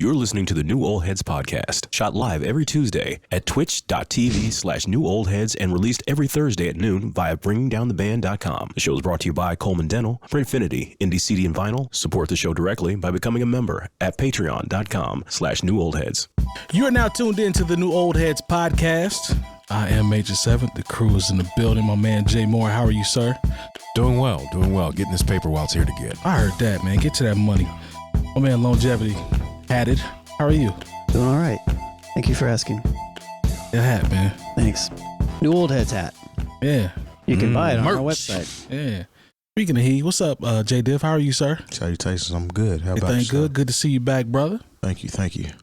You're listening to the New Old Heads podcast, shot live every Tuesday at twitch.tv/newoldheads and released every Thursday at noon via bringingdowntheband.com. The show is brought to you by Coleman Dental, Printfinity, Indie CD and Vinyl. Support the show directly by becoming a member at patreon.com/newoldheads. You are now tuned in to the New Old Heads podcast. I am Major 7th. The crew is in the building. My man Jay Moore, how are you, sir? Doing well. Getting this paper while it's here to get. I heard that, man. Get to that money. My man Lonegevity had it. How are you? Doing all right. Thank you for asking. That hat, man. Thanks. New Old Heads hat. Yeah. You can buy it on our Merch. website. Yeah. Speaking of he, what's up, Jay Diff? How are you, sir? Salutations. I'm good. How about you? Good. Good to see you back, brother. Thank you.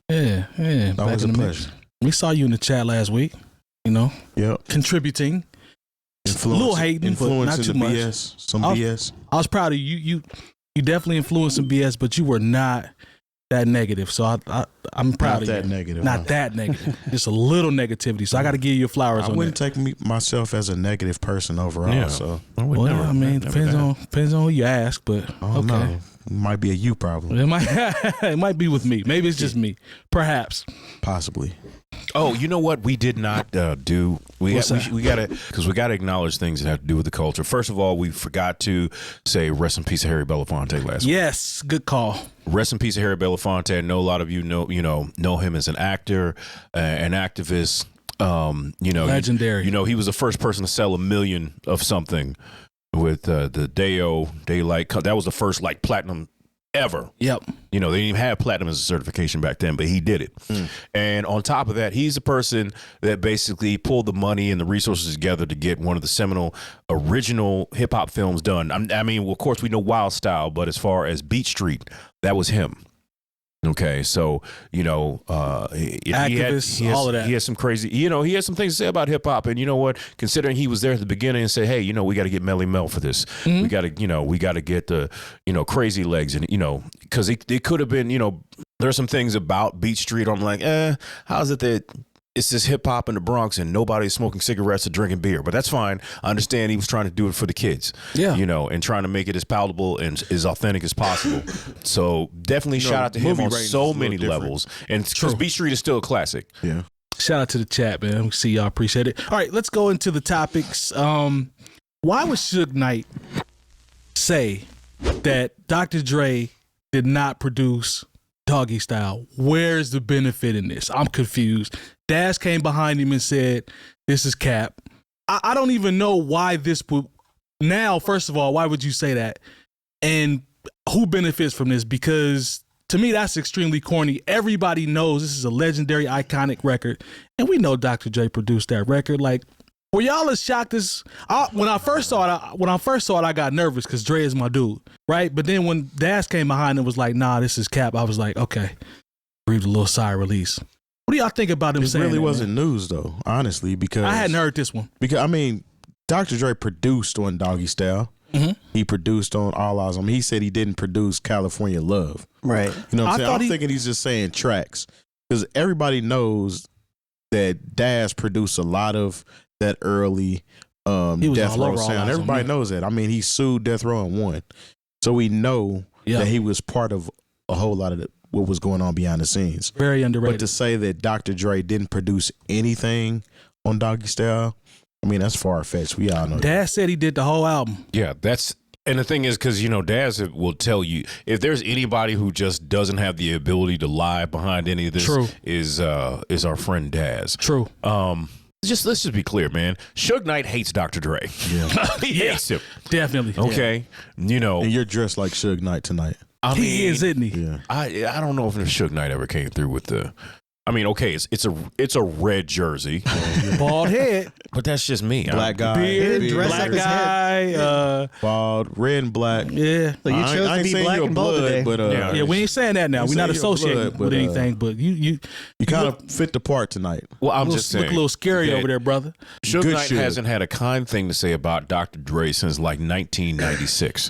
Yeah. Always a pleasure. We saw you in the chat last week. You know. Yep. Contributing. A little hating, but not too much. BS. BS. I was proud of you. You definitely influenced some BS, but you were not that negative. So I'm proud of you. Not that negative. Not that negative. Just a little negativity. So I got to give you your flowers on that. I wouldn't take myself as a negative person overall. Yeah. So I mean, depends on who you ask, but okay. No. It might be a you problem. It might be with me. Maybe it's just me. Perhaps. Possibly. Oh, you know what we did not do? We gotta acknowledge things that have to do with the culture. First of all, we forgot to say rest in peace to Harry Belafonte last week. Yes, good call. Rest in peace to Harry Belafonte. I know a lot of you know him as an actor, an activist. Legendary. He was the first person to sell 1 million of something with the Daylight. That was the first platinum ever. Yep. They didn't even have platinum as a certification back then, but he did it. And on top of that, he's the person that basically pulled the money and the resources together to get one of the seminal original hip hop films done. I mean, of course, we know Wild Style, but as far as Beat Street, that was him. Okay, so activists, all of that. He has some crazy, he has some things to say about hip hop, and you know what? Considering he was there at the beginning and say, hey, we got to get Melly Mel for this. Mm-hmm. We got to get the Crazy Legs, and because it could have been, there's some things about Beat Street. I'm like, how's it that it's this hip hop in the Bronx and nobody's smoking cigarettes or drinking beer? But that's fine. I understand he was trying to do it for the kids. Yeah. And trying to make it as palatable and as authentic as possible. So definitely shout out to him on so many levels. And because Beat Street is still a classic. Yeah. Shout out to the chat, man. See y'all. Appreciate it. All right, let's go into the topics. Why would Suge Knight say that Dr. Dre did not produce Doggy Style? Where's the benefit in this? I'm confused. Daz came behind him and said, this is cap. I don't even know why this would. Now, first of all, why would you say that? And who benefits from this? Because to me, that's extremely corny. Everybody knows this is a legendary, iconic record. And we know Dr. Dre produced that record. Like, were y'all as shocked as when I first saw it, I got nervous because Dre is my dude, right? But then when Daz came behind and was like, nah, this is cap, I was like, okay, breathed a little sigh of release. What do y'all think about him saying that? It really wasn't news, though, honestly, because I hadn't heard this one. Because, Dr. Dre produced on Doggy Style. Mm-hmm. He produced on All Eyes on Me. He said he didn't produce California Love. Right. You know what I'm saying? I'm thinking he's just saying tracks. Because everybody knows that Daz produced a lot of that early Death Row sound. Everybody knows that. He sued Death Row and won. So we know that he was part of a whole lot of what was going on behind the scenes. Very underrated. But to say that Dr. Dre didn't produce anything on Doggy Style, that's far-fetched. We all know Daz said he did the whole album. Yeah, and the thing is, because, Daz will tell you, if there's anybody who just doesn't have the ability to lie behind any of this, is our friend Daz. True. Let's just be clear, man. Suge Knight hates Dr. Dre. Yeah. He hates him. Definitely. Okay. Yeah. And you're dressed like Suge Knight tonight. He is, isn't he? Yeah. I don't know if Suge Knight ever came through with the. Okay, it's a red jersey, bald head, but that's just me. Black guy, beard, black guy, bald, red and black. Yeah, so you chose to be black and bald today. But we ain't saying that now. We're not associating with anything. But you kind of fit the part tonight. Well, I'm just saying, look a little scary over there, brother. Suge Knight hasn't had a kind thing to say about Dr. Dre since 1996.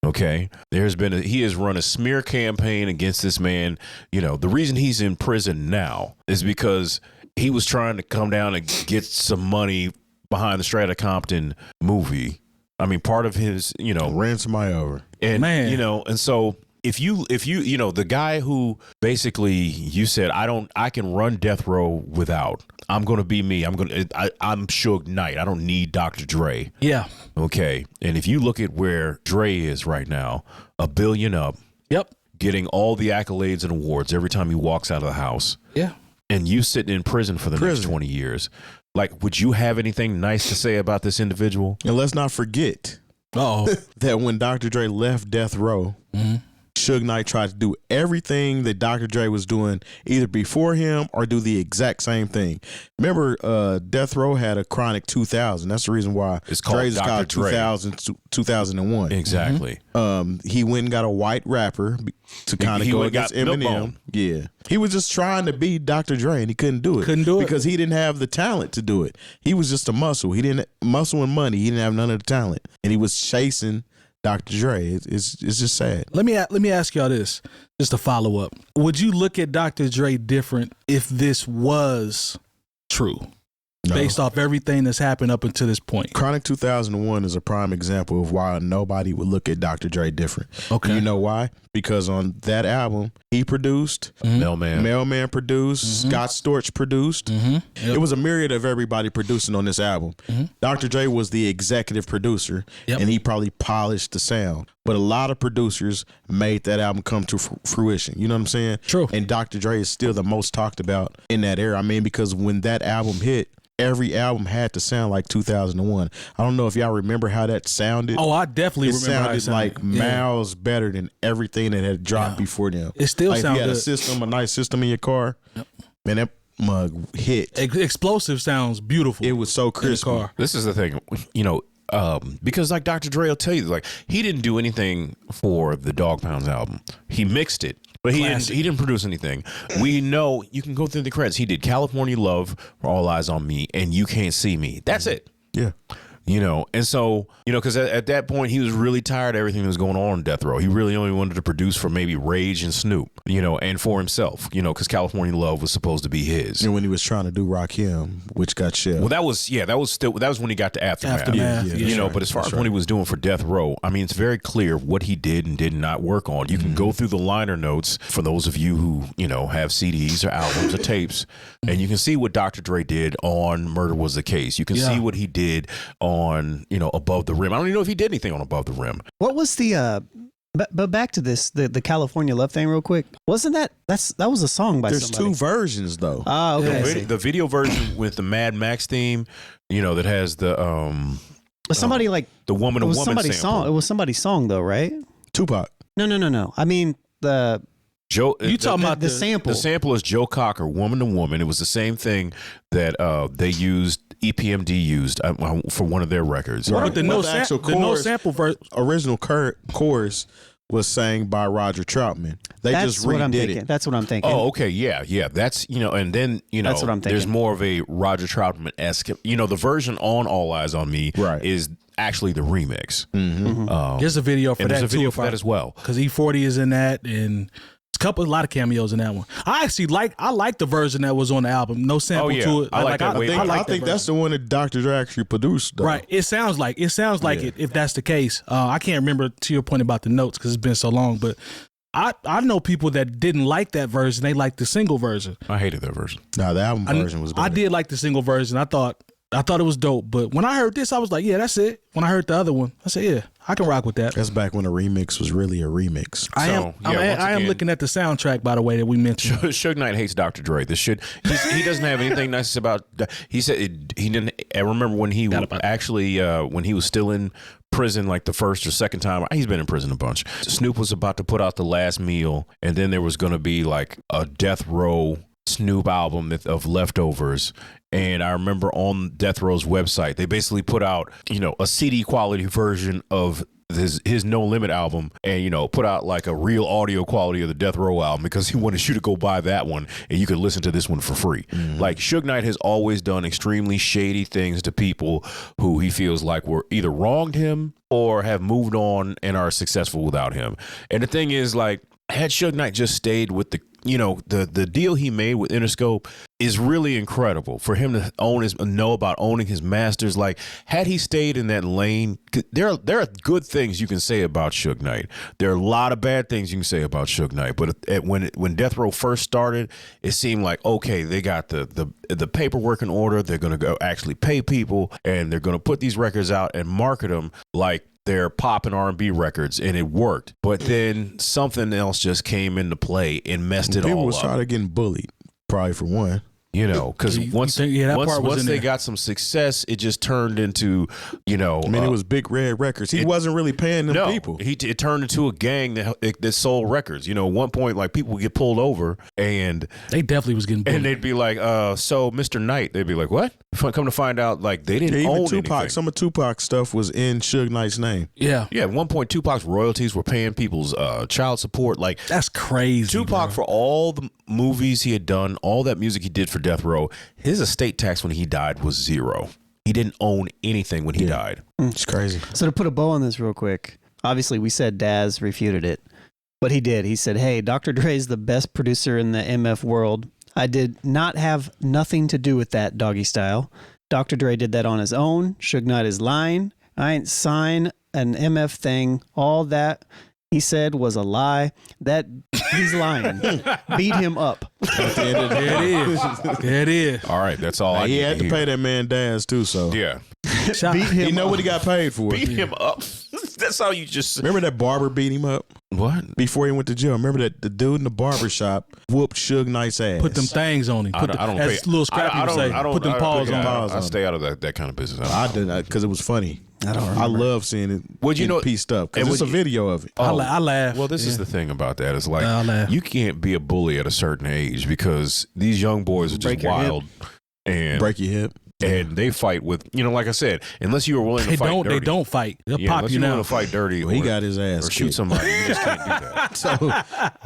Okay, he has run a smear campaign against this man. The reason he's in prison now is because he was trying to come down and get some money behind the Strata Compton movie. Part of his, ran somebody over. And, man. and so if you the guy who basically you said I can run Death Row without. I'm gonna be me. I'm Suge Knight. I don't need Dr. Dre. Yeah. Okay. And if you look at where Dre is right now, $1 billion up. Yep. Getting all the accolades and awards every time he walks out of the house. Yeah. And you sitting in prison for the next 20 years. Like, would you have anything nice to say about this individual? And let's not forget that when Dr. Dre left Death Row, Suge Knight tried to do everything that Dr. Dre was doing either before him or do the exact same thing. Remember, Death Row had a Chronic 2000. That's the reason why it's called Dre's Dr. got Dre. 2001. Exactly. He went and got a white rapper to kind of go against Eminem. Yeah. He was just trying to be Dr. Dre and he couldn't do it. Because he didn't have the talent to do it. He was just a muscle. He didn't muscle and money. He didn't have none of the talent. And he was chasing Dr. Dre. It's just sad. Let me ask y'all this, just to follow up. Would you look at Dr. Dre different if this was true? No. Based off everything that's happened up until this point. Chronic 2001 is a prime example of why nobody would look at Dr. Dre different. Okay. You know why? Because on that album, he produced, Mailman produced, Scott Storch produced. Yep. It was a myriad of everybody producing on this album. Dr. Dre was the executive producer, and he probably polished the sound. But a lot of producers made that album come to fruition. You know what I'm saying? True. And Dr. Dre is still the most talked about in that era. I mean, because when that album hit, every album had to sound like 2001. I don't know if y'all remember how that sounded. Oh, I definitely remember how it sounded like miles better than everything that had dropped before them. It still like sounds if you had good. a system, a nice system in your car, man, that mug hit. Explosive sounds beautiful. It was so crisp. This is the thing, because like Dr. Dre will tell you, like he didn't do anything for the Dog Pounds album. He mixed it. But he didn't produce anything. We know, you can go through the credits. He did California Love for All Eyes on Me and You Can't See Me. That's it. Yeah. And so, because at that point he was really tired of everything that was going on in Death Row. He really only wanted to produce for maybe Rage and Snoop, and for himself, because California Love was supposed to be his. And when he was trying to do Rakim, which got shelved. Well, that was when he got to Aftermath. Yeah, but as far as when he was doing for Death Row, I mean, it's very clear what he did and did not work on. You can go through the liner notes for those of you who, have CDs or albums or tapes, and you can see what Dr. Dre did on Murder Was the Case. You can see what he did on, Above the Rim. I don't even know if he did anything on Above the Rim. What was the but back to this, the California Love thing real quick. Wasn't that was a song by There's somebody? two versions though. Oh, okay. The video version with the Mad Max theme, that has the was somebody like the woman it was woman somebody's sample. song. It was somebody's song though, right? Tupac. No. I mean the Joe, you talking about the sample? The sample is Joe Cocker, Woman to Woman. It was the same thing that they used. EPMD used for one of their records. But the no sample original chorus was sang by Roger Troutman. They just redid it. That's what I'm thinking. Oh, okay, yeah. That's and then that's what I'm thinking. There's more of a Roger Troutman-esque. The version on All Eyes on Me is actually the remix. There's a video for that there's a video too, for that as well. Because E40 is in that and. A lot of cameos in that one. I actually like the version that was on the album. No sample to it. I like that. I think that's the one that Dr. Dre actually produced. Though. Right. It sounds like it. If that's the case, I can't remember to your point about the notes because it's been so long. But I know people that didn't like that version. They liked the single version. I hated that version. No, the album version was better. I did like the single version. I thought it was dope. But when I heard this, I was like, yeah, that's it. When I heard the other one, I said, yeah, I can rock with that. That's back when a remix was really a remix. I am looking at the soundtrack, by the way, that we mentioned. Suge Knight hates Dr. Dre. He doesn't have anything nice about. He said he didn't. I remember when he actually when he was still in prison, like the first or second time. He's been in prison a bunch. Snoop was about to put out The Last Meal, and then there was going to be like a Death Row Snoop album of leftovers. And I remember on Death Row's website, they basically put out, a CD quality version of his No Limit album and, put out like a real audio quality of the Death Row album because he wanted you to go buy that one and you could listen to this one for free. Like Suge Knight has always done extremely shady things to people who he feels like were either wronged him or have moved on and are successful without him. And the thing is, like, had Suge Knight just stayed with the deal he made with Interscope, is really incredible for him to know about owning his masters. Like, had he stayed in that lane, there are good things you can say about Suge Knight. There are a lot of bad things you can say about Suge Knight. But when Death Row first started, it seemed like, okay, they got the paperwork in order. They're going to go actually pay people, and they're going to put these records out and market them like they're pop and R&B records, and it worked. But then something else just came into play and messed it all up. People was trying to get bullied, probably for one. You know, because once they got some success, it just turned into, you know. I mean, it was Big Red Records. He wasn't really paying them people. It turned into a gang that sold records. You know, at one point, like, people would get pulled over, and they definitely was getting bullied. And they'd be like, so Mr. Knight, they'd be like, what? Come to find out, like, they didn't own anything. Some of Tupac's stuff was in Suge Knight's name. Yeah. Yeah, at one point, Tupac's royalties were paying people's child support. Like, that's crazy. Tupac, for all the movies he had done, all that music he did for Death Row, his estate tax when he died was 0. He didn't own anything when he died. It's crazy. So to put a bow on this real quick, obviously we said Daz refuted it, but he did. He said, hey, Dr. Dre is the best producer in the MF world. I did not have nothing to do with that, Doggy Style. Dr. Dre did that on his own. Suge Knight is lying. I ain't sign an MF thing. All that he said was a lie. That he's lying. Beat him up. There it is. All right, that's all. He had to pay that man Daz too. So yeah, beat him. You know what he got paid for? Beat him up. That's how you just remember that barber beat him up. What? Before he went to jail. Remember that the dude in the barber shop whooped Suge Knight's ass. Put them things on him. I don't as little Scrappy would say. Put them paws on him. I stay out of that kind of business. I did because it was funny. I love seeing it. Well, you know, pieced up because it's a video of it. I laugh. Well, this is the thing about that. It's like you can't be a bully at a certain age because these young boys are just wild and break your hip. And they fight with, you know, like I said, unless you are willing to fight dirty. They don't fight. They'll pop you now. Unless you want to fight dirty, he got his ass or shoot somebody. You just can't do that. So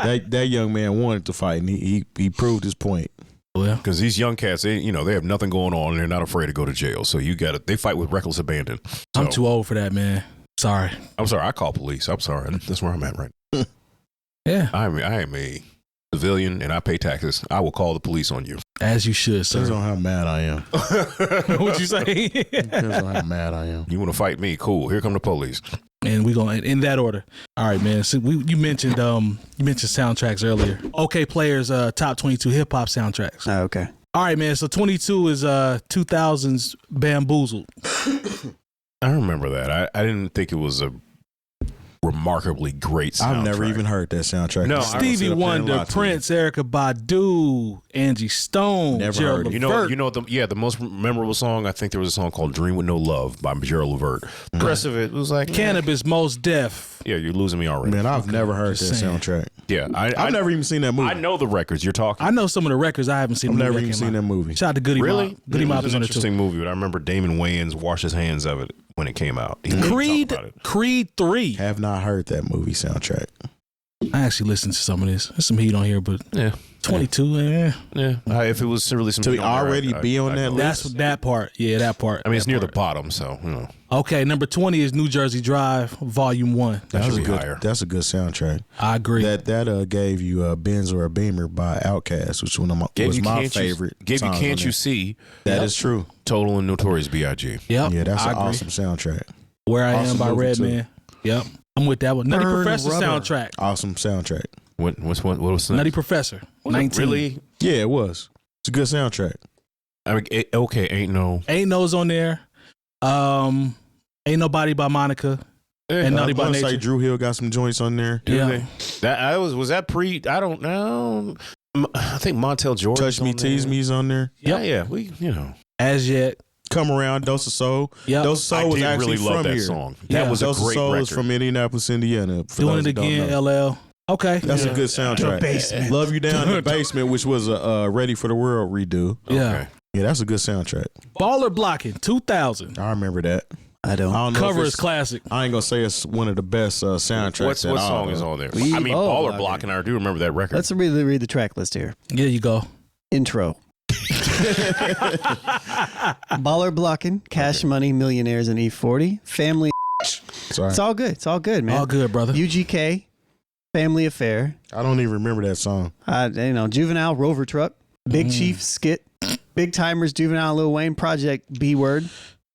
that young man wanted to fight, and he proved his point. Well, because these young cats, they have nothing going on, and they're not afraid to go to jail. So they fight with reckless abandon. So, I'm too old for that, man. Sorry. I'm sorry. I call police. I'm sorry. That's where I'm at right now. Yeah. I am a civilian, and I pay taxes. I will call the police on you. As you should, sir. Depends on how mad I am. What'd you say? Depends on how mad I am. You want to fight me? Cool. Here come the police. And we're going in that order. All right, man. So you mentioned soundtracks earlier. Okayplayer's top 22 hip hop soundtracks. Oh, okay. All right, man. So 22 is 2000's Bamboozled. I remember that. I didn't think it was a remarkably great soundtrack. I've never even heard that soundtrack. No, Stevie Wonder, Prince, Erykah Badu, Angie Stone, Never Gerald heard it. Levert. The most memorable song, I think there was a song called Dream With No Love by Gerald Levert. The rest of it was like Cannabis, Most Def. Yeah, you're losing me already. Man, I've never heard that soundtrack. Yeah, I've never even seen that movie. I know the records you're talking. I know some of the records. I haven't seen. I've never even seen that movie. Shout out to Goody Really? Mob. Goody Mob is an on it too. interesting movie, but I remember Damon Wayans washed his hands of it when it came out. Creed 3. Have not heard that movie soundtrack. I actually listened to some of this. There's some heat on here, but 22. Yeah. If it was really some to already be on that list. That's that part. Yeah, that part. I mean, it's near the bottom, so you know. Okay, number 20 is New Jersey Drive, Volume 1. That should be higher. That's a good soundtrack. I agree. That gave you a Benz or a Beamer by Outkast, which was my favorite. Gave you Can't You See? That is true. Total and Notorious B.I.G. Yep. Yeah, that's an awesome soundtrack. Where I Awesome Am by movie, Redman. Yep. I'm with that one. Nutty Burn Professor Rubber. soundtrack. Awesome soundtrack. What was that? Nutty Professor. 19. Really? Yeah, it was. It's a good soundtrack. I mean, Ain't No's on there. Ain't Nobody by Monica. And Naughty by Nature. Say Drew Hill got some joints on there. Yeah. Was that pre? I don't know. I think Montel Jordan. Touch Me, Tease Me's on there. Yeah. We As Yet. Come Around, Dose of Soul. Yep. Dose of Soul was actually really love from that here. song. Yeah. That was Dose a great of Soul record. is from Indianapolis, Indiana. Doing It Again, LL. Okay. That's a good soundtrack. The Basement. Love You Down in the Basement, which was a Ready for the World redo. Yeah. Okay. Yeah, that's a good soundtrack. Baller Blocking, 2000. I remember that. I don't. know Cover if is classic. I ain't gonna say it's one of the best soundtracks. What song is on there? We I mean, all Baller Blocking. I do remember that record. Let's read the track list here. There you go. Intro. Baller Blocking, Cash Money, Millionaires, and E40. Family. Sorry. It's all good. It's all good, man. All good, brother. UGK, Family Affair. I don't even remember that song. Juvenile, Rover Truck. Big Chief skit, Big Timers, Juvenile, Lil Wayne, Project B Word.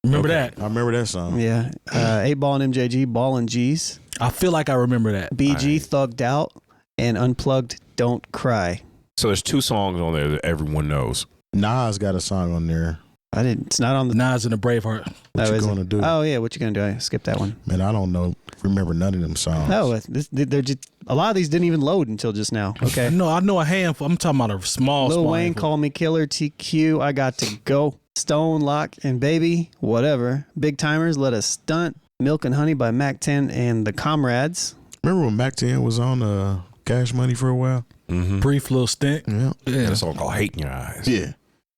Remember that? I remember that song. Yeah. 8 Ball and MJG, Ball and G's. I feel like I remember that. BG, Thugged Out, and Unplugged, Don't Cry. So there's 2 songs on there that everyone knows. Nas got a song on there. It's not on the. Nas and the Braveheart. What you gonna do? Oh yeah, what you gonna do? I skipped that one. Man, I don't know. Remember none of them songs. Oh, they're just a lot of these didn't even load until just now. Okay. No, I know a handful. I'm talking about a small. Lil small Wayne, handful. Call Me Killer, TQ, I Got to Go, Stone, Lock, and Baby, whatever. Big Timers, Let Us Stunt, Milk and Honey by Mac 10 and the Comrades. Remember when Mac 10 was on Cash Money for a while? Mm-hmm. Brief little stint. Yeah. Yeah. That's a song called "Hate in Your Eyes." Yeah.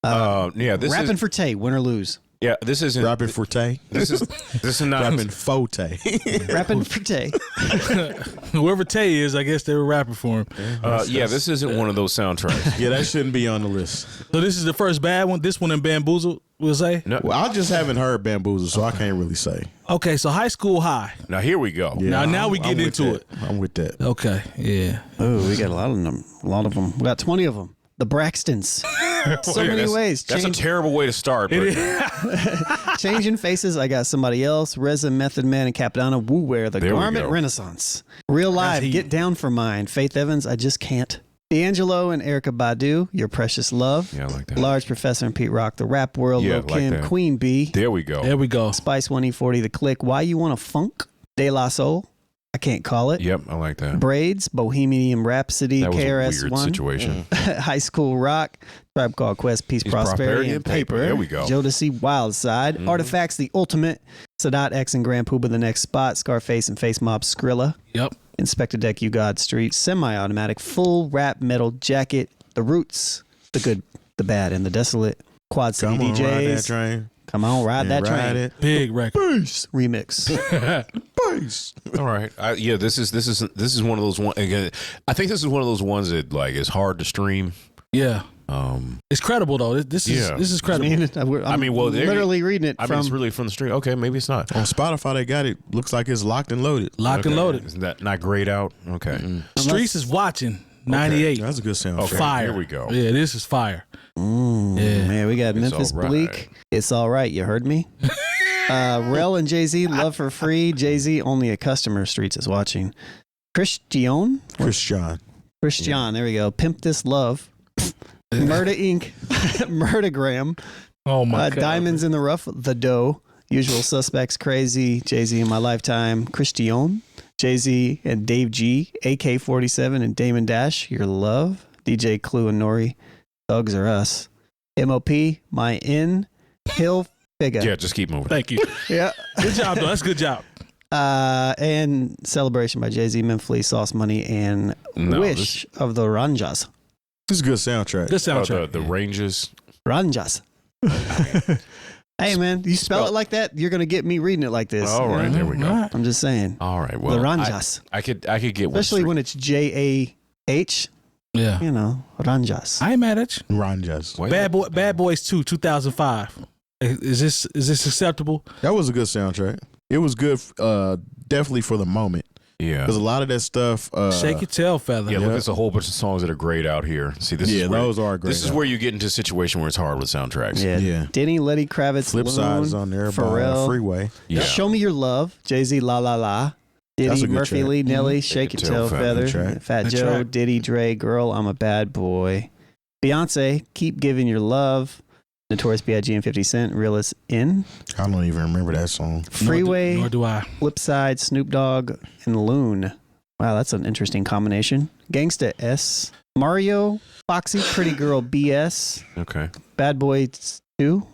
Yeah. This Rapping is for Tay, Win or Lose. yeah. This isn't Rapping Forte. This is not Rapping Forte. Rapping for Tay. Whoever Tay is, I guess they were rapping for him. yeah. This isn't one of those soundtracks. Yeah, that shouldn't be on the list. So this is the first bad one. This one in Bamboozle, we'll say. No. Well, I just haven't heard Bamboozle, so I can't really say. Okay, so High School High. Now here we go. Yeah, Now we I'm get with into that. it. I'm with that. Okay, yeah. Oh, we got a lot of them. A lot of them. We got 20 of them. The Braxtons. So Yeah, many ways. That's a terrible way to start. But Changing Faces, I Got Somebody Else, Reza, Method Man, and Capdana, Woo Wear, The There we Garment go. Renaissance, Real Live, heat. Get Down for Mine, Faith Evans, I Just Can't, D'Angelo and Erykah Badu, Your Precious Love, yeah, I like that. Large Professor and Pete Rock, The Rap World, Yeah, Lil like Kim, that. Queen Bee, There we go. There we go. Spice 1E40, The Click, Why You Wanna Funk, De La Soul, I Can't Call It, Yep, I like that. Braids, Bohemian Rhapsody, That was a KRS-One, weird situation. High School Rock, Tribe Called Quest, Peace, Prosperity, and Paper. There we go. Jodeci, Wild Side, Artifacts, The Ultimate, Sadat X and Grand Puba, The Next Spot, Scarface and Face Mob, Skrilla, Yep. Inspector Deck, You God Street, Semi-Automatic, Full Rap Metal Jacket, The Roots, The Good, The Bad, and The Desolate, Quad City Come on, ride that DJs. train. Come on, ride And that ride train. it. Big record. Remix. Bass. All right. Yeah, this is one of those one. Again, I think this is one of those ones that like is hard to stream. Yeah. It's credible though. This is credible. I'm well, there- literally reading it I from. mean, it's really from the stream. Okay, maybe it's not. On Spotify, they got it. Looks like it's locked and loaded. Locked and Okay. loaded. Isn't that not grayed out? Okay. Streets is watching. 98. That's a good sound. Okay. Fire. Here we go. Yeah, this is fire. Yeah. Man, we got Memphis all right. Bleak. It's all right. You heard me. Rel and Jay-Z, Love for Free. Jay-Z, Only a Customer. Streets is watching. Christian. Christian. There we go. Pimp This Love. Murder Inc. Murdergram. Oh my god. Diamonds in the Rough. The Dough. Usual Suspects. Crazy. Jay-Z in My Lifetime. Christian. Jay-Z and Dave G. AK-47 and Damon Dash. Your Love. DJ Clue and Nori. Thugs Are Us. MOP. My In. Hill Figure. Yeah, just keep moving. Thank you. Yeah. Good job though. That's a good job. And Celebration by Jay-Z, Memphis, Sauce Money, and No, Wish of the Ranjas. This is a good soundtrack. Good soundtrack. The ranges. Ranjas. Hey, man, you spell it like that, you're going to get me reading it like this. All right, there we go. Alright. I'm just saying. All right. Well, The Ranjas. I could get one. Especially when it's J-A-H, Yeah. you know, Ranjas. I ain't mad at you. Ranjas. Wait. Bad Boys 2, 2005. Is this acceptable? That was a good soundtrack. It was good, definitely for the moment. Yeah. Because a lot of that stuff. Shake your tail feather. Yeah, look, there's a whole bunch of songs that are grayed out here. See, this Yeah, is where, those are grayed This is out. where you get into a situation where it's hard with soundtracks. Yeah. Yeah. Denny, Letty Kravitz, Flip side Loon, is on there by Pharrell. Freeway. Yeah. Show Me Your Love, Jay-Z, La La La. That's Diddy, a good Murphy track. Lee, Nelly, Shake Your Tail Feather, track. Fat Good Joe, track. Diddy, Dre, Girl, I'm a Bad Boy. Beyonce, Keep Giving Your Love. Notorious B.I.G. and 50 Cent, Real Is In. I don't even remember that song. Freeway, Nor do I. Flipside, Snoop Dogg, and Loon. Wow, that's an interesting combination. Gangsta S. Mario, Foxy, Pretty Girl BS. Okay. Bad Boy 2.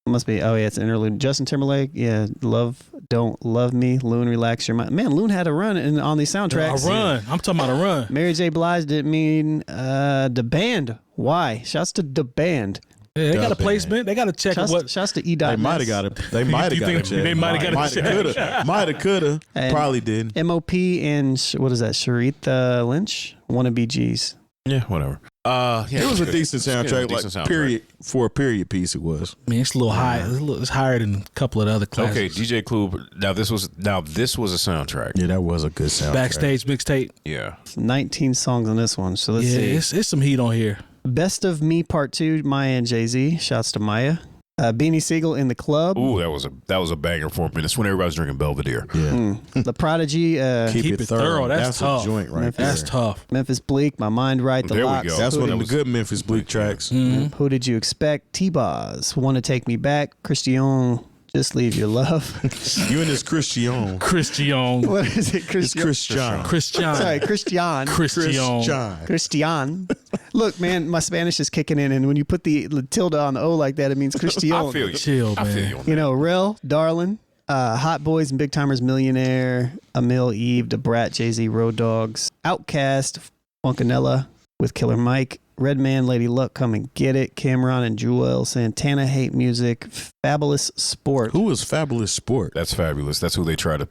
Must be, oh yeah, it's an interlude. Justin Timberlake, yeah, Love, Don't Love Me. Loon, Relax Your Mind. Man, Loon had a run on these soundtracks. A run. I'm talking about a run. Mary J. Blige didn't mean the band. Why? Shouts to the band. Yeah, they got a Dub placement. They got to check what. Shouts to E. They might have got it. They might have got think it. they might have got it checked? Might have, could have. And- Probably did. MOP and what is that? Sharitha Lynch. Wanna Be G's. Yeah, whatever. Yeah, It was a good. decent It's good, soundtrack. decent Like soundtrack. period for a period piece. It was. I mean, it's a little high. It's higher than a couple of the other classes. Okay, DJ Clue. Now this was a soundtrack. Yeah, that was a good soundtrack. Backstage mixtape. Yeah. 19 songs on this one. So let's Yeah, see. it's some heat on here. Best of Me Part 2, Maya and Jay-Z. Shouts to Maya. Beanie Siegel in the Club. Ooh, that was a banger for me. That's when everybody was drinking Belvedere. Yeah. The Prodigy. Keep it thorough. That's tough. a joint right there. That's tough. Memphis Bleak, My Mind Right, The There we Locks. go. That's Who one of Did- the good Memphis Bleak tracks. Who Did You Expect? T-Boz, Wanna Take Me Back. Christian, Just Leave Your Love. You and this Christian. Christian. What is it? It's Christian. Christian. Sorry, Christian. Christian. Christian. Look, man, my Spanish is kicking in, and when you put the tilde on the O like that, it means Christian. I feel you. Chill, I feel man. you on You that. know, Rel, Darlin', Hot Boys and Big Timers Millionaire, Emil Eve, Da Brat, Jay-Z, Road Dogs, Outcast, Funkanella with Killer Mike, Redman, Lady Luck, Come and Get It, Cameron and Jewel, Santana, Hate Music, Fabulous Sport. Who was Fabulous Sport? That's fabulous. That's who they try to.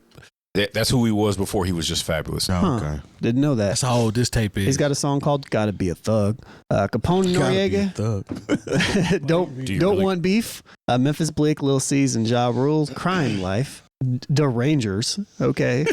That's who he was before he was just fabulous. Oh, okay. Didn't know that. That's how old this tape is. He's got a song called "Gotta Be a Thug." Capone Gotta be a Noriega, thug. don't Do you don't really- want beef. Memphis Bleak, Lil C's and Ja Rules, Crime Life. The Rangers, okay.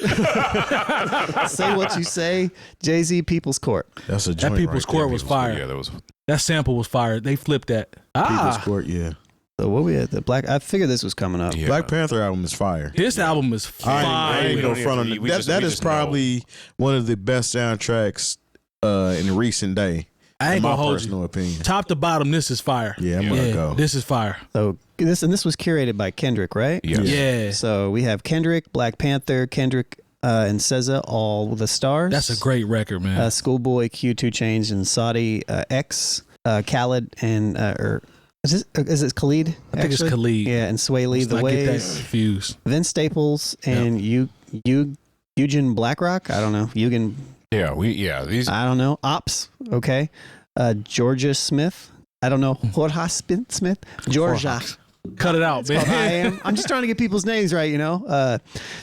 Say What You Say, Jay-Z, People's Court. That's a joint That People's right Court there. was fire. Yeah, that was. That sample was fire. They flipped that. People's Court, yeah. So what we at? The Black. I figured this was coming up. Yeah. Black Panther album is fire. This album is I fire. ain't We no don't front on even- it. we That, just- that we is just know. probably one of the best soundtracks in the recent day. I ain't in my gonna hold personal you. opinion. Top to bottom, this is fire. Yeah, I'm gonna go. This is fire. So this was curated by Kendrick, right? Yes. Yeah. So we have Kendrick, Black Panther, Kendrick and SZA, all the stars. That's a great record, man. Schoolboy, 𝐀2 and Saudi X, Khaled and is it Khalid? I think it's Khalid. Yeah, and Sway Lee, Let's The not get that Ways, confused. Vince Staples, and Eugen Blackrock. I don't know. Eugen. These. I don't know. Ops. Okay. Georgia Smith. I don't know. Jorge Smith. Georgia. Cut it out, man. I'm just trying to get people's names right, you know.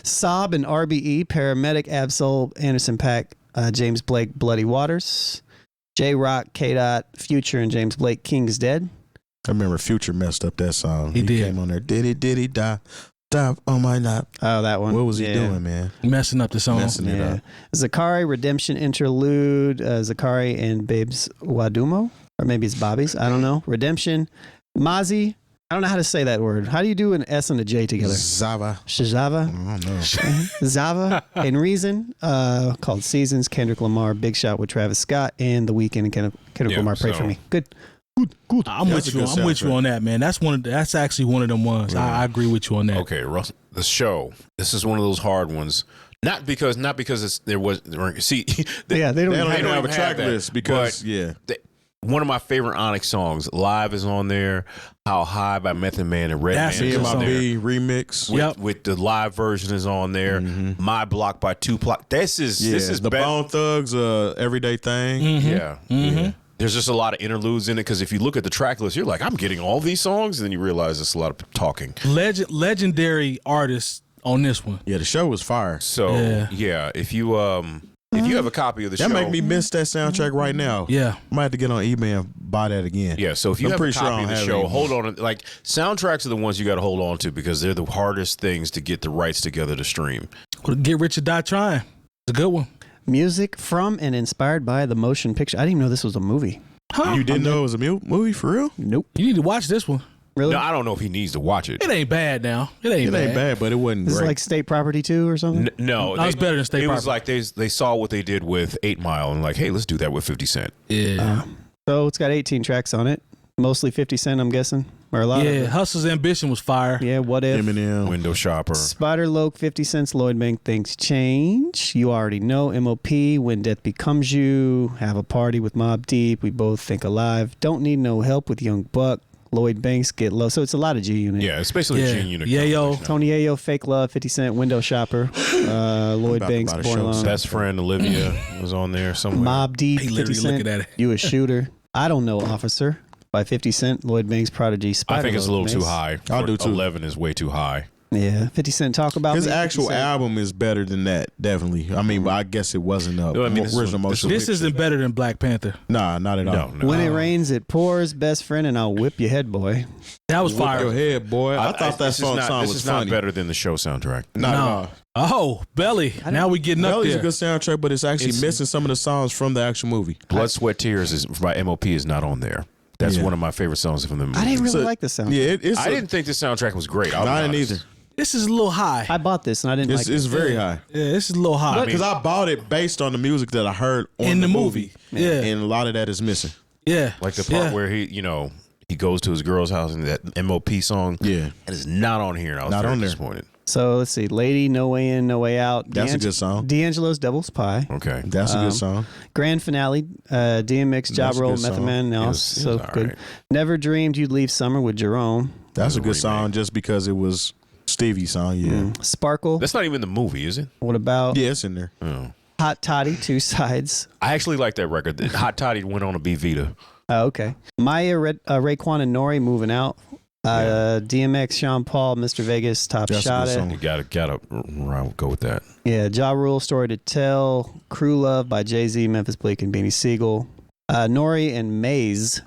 Saab and RBE, Paramedic, Absol, Anderson Paak, James Blake, Bloody Waters, J-Rock, K-Dot, Future, and James Blake, King's Dead. I remember Future messed up that song. He did. Came on there. Diddy die. Stop on my lap. Oh, that one. What was he Yeah. doing, man? Messing up the song. Messing it Yeah. up. Zakari, Redemption Interlude, Zakari and Babes Wadumo, or maybe it's Bobby's. I don't know. Redemption, Mazi. I don't know how to say that word. How do you do an S and a J together? Zava. Shazava, I don't know. Zava, and Reason, called Seasons, Kendrick Lamar, Big Shot with Travis Scott, and The Weeknd and Kendrick Yeah, Lamar. Pray so- for me. Good. I'm That's with a you. good I'm with you soundtrack. on that, man. That's actually one of them ones. I agree with you on that. Okay, Russ, the show. This is one of those hard ones. Not because it's there was see. Yeah, they don't They don't have even have a even track that, list because, but yeah. one of my favorite Onyx songs, Live, is on there. How High by Method Man and That's Redman a is good on song. there. B remix. With the live version is on there. My Block by Tupac. This is the better. Bone Thugs, Everyday Thing. Yeah. There's just a lot of interludes in it because if you look at the track list, you're like, I'm getting all these songs, and then you realize it's a lot of talking. Legendary artists on this one. Yeah, the show was fire. So yeah, if you have a copy of the That show, make me miss that soundtrack right now. Yeah. I might have to get on eBay and buy that again. yeah. So if you I'm have a pretty sure I copy of don't the have show, it hold on. Like soundtracks are the ones you got to hold on to because they're the hardest things to get the rights together to stream. Get Rich or Die Trying. It's a good one. Music from and inspired by the motion picture. I didn't even know this was a movie. Huh? You didn't know it was a movie for real? Nope. You need to watch this one. Really? No, I don't know if he needs to watch it. It ain't bad now. It ain't It bad. ain't bad, but it wasn't This is great. like state property too or something? No, No, it's better than State It was Property. like they saw what they did with 8 Mile and like, hey, let's do that with 50 Cent. Yeah. So it's got 18 tracks on it. Mostly 50 Cent, I'm guessing. Or a lot of Yeah. it. Hustle's Ambition was fire. Yeah, What If? Eminem. Window Shopper. Spider Loke, 50 Cent's Lloyd Bank Things Change. You already know. MOP, When Death Becomes You. Have a Party with Mobb Deep. We Both Think Alive. Don't Need No Help with Young Buck. Lloyd Banks, Get Low. So it's a lot of G Unit. Yeah, it's basically Yeah. a G-Unit. Yeah, yo. compilation. Tony Ayo, Fake Love, 50 Cent, Window Shopper. Lloyd About Banks, to Born show Alone. Best friend Olivia was on there somewhere. Mobb Deep, He 50 literally Cent. looking at it. You a Shooter. I Don't Know, Officer by 50 Cent, Lloyd Banks, Prodigy, Spider I think it's a Loke, little too Mace. high. I do too. 11 is way too high. Yeah, 50 Cent talk about his me, actual 50 Cent. album is better than that. Definitely. I mean, but I guess it wasn't a No, I mean, this original motion. This isn't better than Black Panther. Nah, not at all. No. When it rains, it pours. Best friend, and I'll whip your head, boy. That was Whip fire. your head, boy. I thought that this song is was funny. not better than the show soundtrack. Not at No. all. Oh, Belly. Now we getting up Belly's there. a good soundtrack, but it's actually missing some of the songs from the actual movie. Blood, Sweat, Tears is by M.O.P. is not on there. That's Yeah. one of my favorite songs from the movie. I didn't really So- like this sound. Yeah, it's. I didn't think the soundtrack was great. I'll be I didn't honest. either. This is a little high. I bought this and I didn't like It's it. very high. Yeah, this is a little high. Because I bought it based on the music that I heard on In the movie. Yeah. and a lot of that is missing. Yeah. Like the part where he goes to his girl's house and that M.O.P. song. Yeah, That is not on here. And I was Not very on there. disappointed. So let's see. Lady, No Way In, No Way Out. That's a good song. D'Angelo's Devil's Pie. Okay. That's a good song. Grand Finale. DMX, Ja That's a Rule, good Method song. Man. No, It was so all good. right. Never Dreamed You'd Leave Summer with Jerome. That's a a good song remake. just because it was Stevie's song. Yeah, Sparkle. That's not even the movie, is it? What about yeah, it's in there. Oh. Hot Toddy, Two Sides? I actually like that record. Hot Toddy went on to be Vita. Oh, okay. Maya, Raekwon, and Nori moving out. DMX, Sean Paul, Mr. Vegas, Top That's a Shot good It. song. You gotta go with that. Yeah, Ja Rule, Story to Tell. Crew Love by Jay-Z, Memphis Bleak, and Beanie Siegel. Nori and Maze.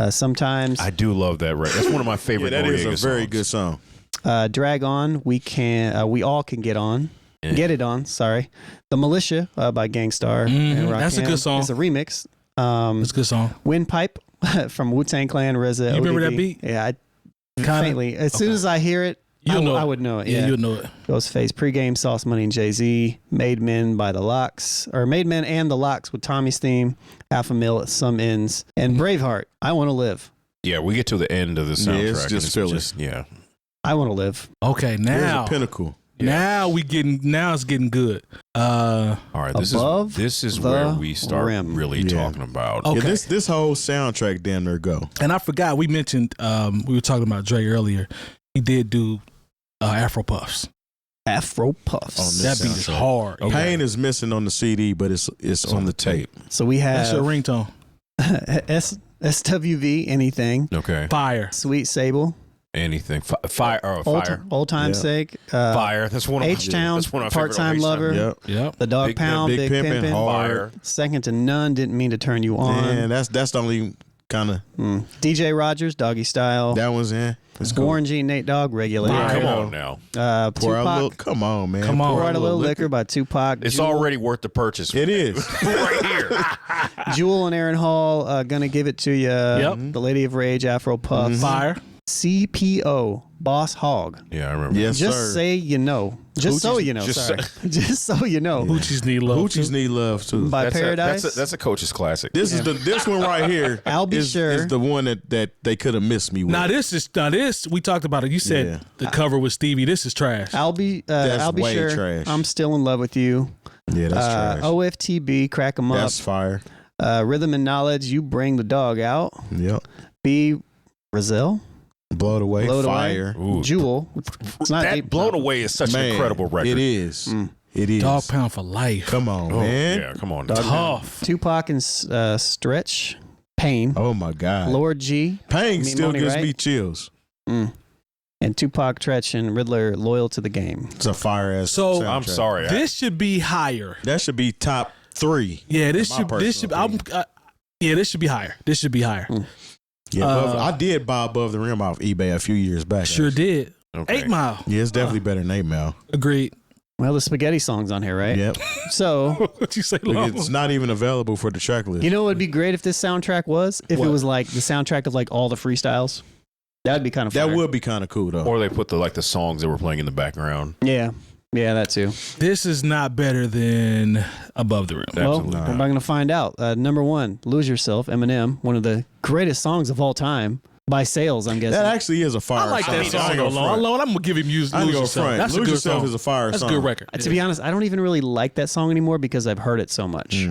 Sometimes. I do love that record. That's one of my Yeah, favorite. that is a Noriega very songs. good song. Drag On. We all can get on. Yeah. Get it on. Sorry. The Militia by Gangstar. and that's a Rakim. good song. It's a remix. That's a good song. Windpipe from Wu-Tang Clan, RZA. You remember ODB. that beat? Yeah, Kinda? faintly. As soon as I hear it, You'll know it. I would know it. Yeah, Yeah, you'll know it. Ghostface, Pregame, Sauce Money, and Jay-Z. Made Men by the Locks, or Made Men and the Locks with Tommy's theme. Half a Mil at Some Ends, and Braveheart. I Want to Live. Yeah, we get to the end of the soundtrack. Yeah, it's and just filler. yeah. I Want to Live. Okay, There's now a pinnacle. now it's getting good. All right, this Above is the where we start rim. really Yeah. talking about. Okay. Yeah, this whole soundtrack damn near go. And I forgot we mentioned we were talking about Dre earlier. He did do Afro Puffs. Afro Puffs. On this That beat is soundtrack. hard. Pain is missing on the CD, but it's on the tape. So we That's your have ringtone. SWV, Anything. Okay, Fire. Sweet Sable. anything. Fire. Fire. Old Time's Yeah. Sake. Fire. That's one of H-Town, That's one of my favorite Part-Time H-Town. Lover. Yep. Yep. The Dog Big Pound, Big Big Pimpin', Pimpin'. Hard. Fire. Second to None, Didn't Mean to Turn You On. Man, that's the only kind of DJ Rogers, Doggy Style. that one's in. It's cool. Warren G, Nate Dogg, Regulator. Fire. Come on now. Pour out a little, Tupac, come on, man. Come on. Pour Out a Little Liquor by Tupac. It's Jewel, already worth the purchase. It is. right here. Jewel and Aaron Hall, Gonna Give It to You. Yep. The Lady of Rage, Afro Puff. Fire. CPO, Boss Hog. Yeah, I remember. Yes, Just sir. say you know. Just so you know. just Sorry. Just so you know. Hoochies need love. Hoochies too. need love too. By That's Paradise. that's a coach's classic. This is this one right here. I'll be is, sure. is the one that they could have missed me with. Now this we talked about it. You said Yeah. the cover with Stevie. This is trash. I'll be way sure. trash. I'm still in love with you. Yeah, that's trash. OFTB, Crack 'em Up. That's fire. Rhythm and Knowledge, You Bring the Dog Out. Yep. B. Brazil. Blow it away. Blow It Away. Fire. Ooh. Jewel. It's not That deep. Blown Away is such an Man, incredible record. It is. It is. Dog Pound for life. Come on, Oh, man. yeah, come on. Tough. Tupac and Stretch. Pain. Oh my God. Lord G. Pain Me still Money, gives right? me chills. And Tupac, Tretch, and Riddler, Loyal to the Game. It's a fire ass. So, soundtrack. I'm sorry. This should be higher. That should be top 3. Yeah, My this should personal this should be higher. This should be higher. Yeah, I did buy Above the Rim off eBay a few years back. Sure actually. did. Okay. 8 Mile. Yeah, it's definitely better than 8 Mile. Agreed. Well, the spaghetti song's on here, right? Yep. So, What you say, Look, Long? it's not even available for the track list. you know what would be great if this soundtrack was? If What? it was like the soundtrack of like all the freestyles. That would be kind of that fire. would be kind of cool though. Or they put the songs that were playing in the background. Yeah. Yeah, that too. This is not better than Above the Rim. Well, Absolutely we're not. not going to find out. Number 1, Lose Yourself, Eminem. One of the greatest songs of all time. By sales, I'm guessing. that actually is a fire I like song. that I song ain't though, gonna Long. front. Lord, I'm gonna give him Lose I ain't gonna Yourself. front. That's a Lose good Yourself song. is a fire That's song. a good record. To be honest, I don't even really like that song anymore because I've heard it so much.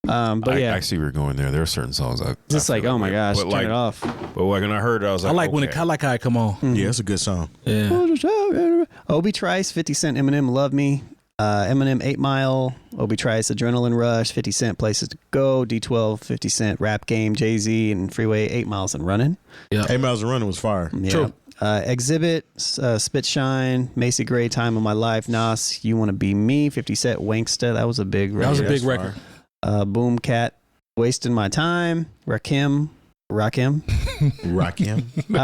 But yeah, I see where you're going there. There are certain songs I just like, feel oh my way. gosh, But turn like, it off. But when I heard it, I was like, I like when okay. I like how it come on. Yeah, it's a good song. Yeah. Obi Trice, 50 Cent, Eminem, Love Me. Eminem, 8 Mile. Obi Trice, Adrenaline Rush. 50 Cent, Places to Go. D12, 50 Cent, Rap Game. Jay-Z and Freeway, 8 Miles and Running. 8 Miles of Running was fire. Yeah. True. Exhibit, Spit Shine, Macy Gray, Time of My Life, Nas, You Want to Be Me, 50 Cent, Wanksta. That was a big record. That was a big record. Boom Cat, Wasting My Time, Rakim. I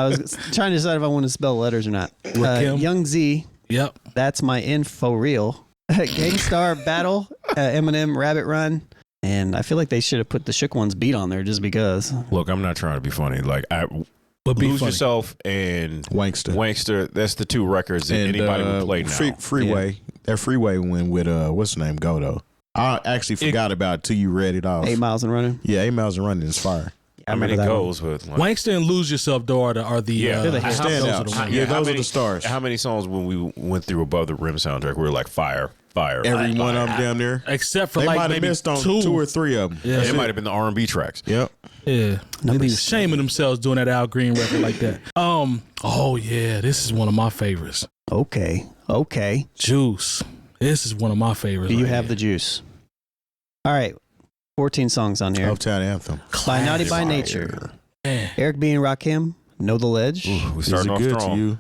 was trying to decide if I want to spell letters or not. Young Z. Yep. That's My Info Real. Gangstar Battle, Eminem, Rabbit Run. And I feel like they should have put the Shook Ones beat on there just because. Look, I'm not trying to be funny. Like, But Lose Yourself and Wanksta. That's the two records that anybody would play now. Freeway. Yeah. That Freeway went with, what's the name, Godo. I actually forgot about it till you read it off. 8 Miles and Running? Yeah, 8 Miles and Running is fire. I mean, it goes with like, Wanksta and Lose Yourself, though, are the standouts. Yeah, those are the stars. How many songs when we went through Above the Rim soundtrack, we were like fire. Every one of them damn near. Except for they like might have maybe missed on 2 or 3 of them. Yeah, it might have been the R&B tracks. Yep. Yeah. They be shaming themselves doing that Al Green record like that. Oh yeah, this is one of my favorites. Okay. Juice. This is one of my favorites. Do you have the juice? All right. 14 songs on here. Uptown Anthem. By Naughty by Nature. Man. Eric B. and Rakim. Know the Ledge. Ooh, we starting off good strong. To you?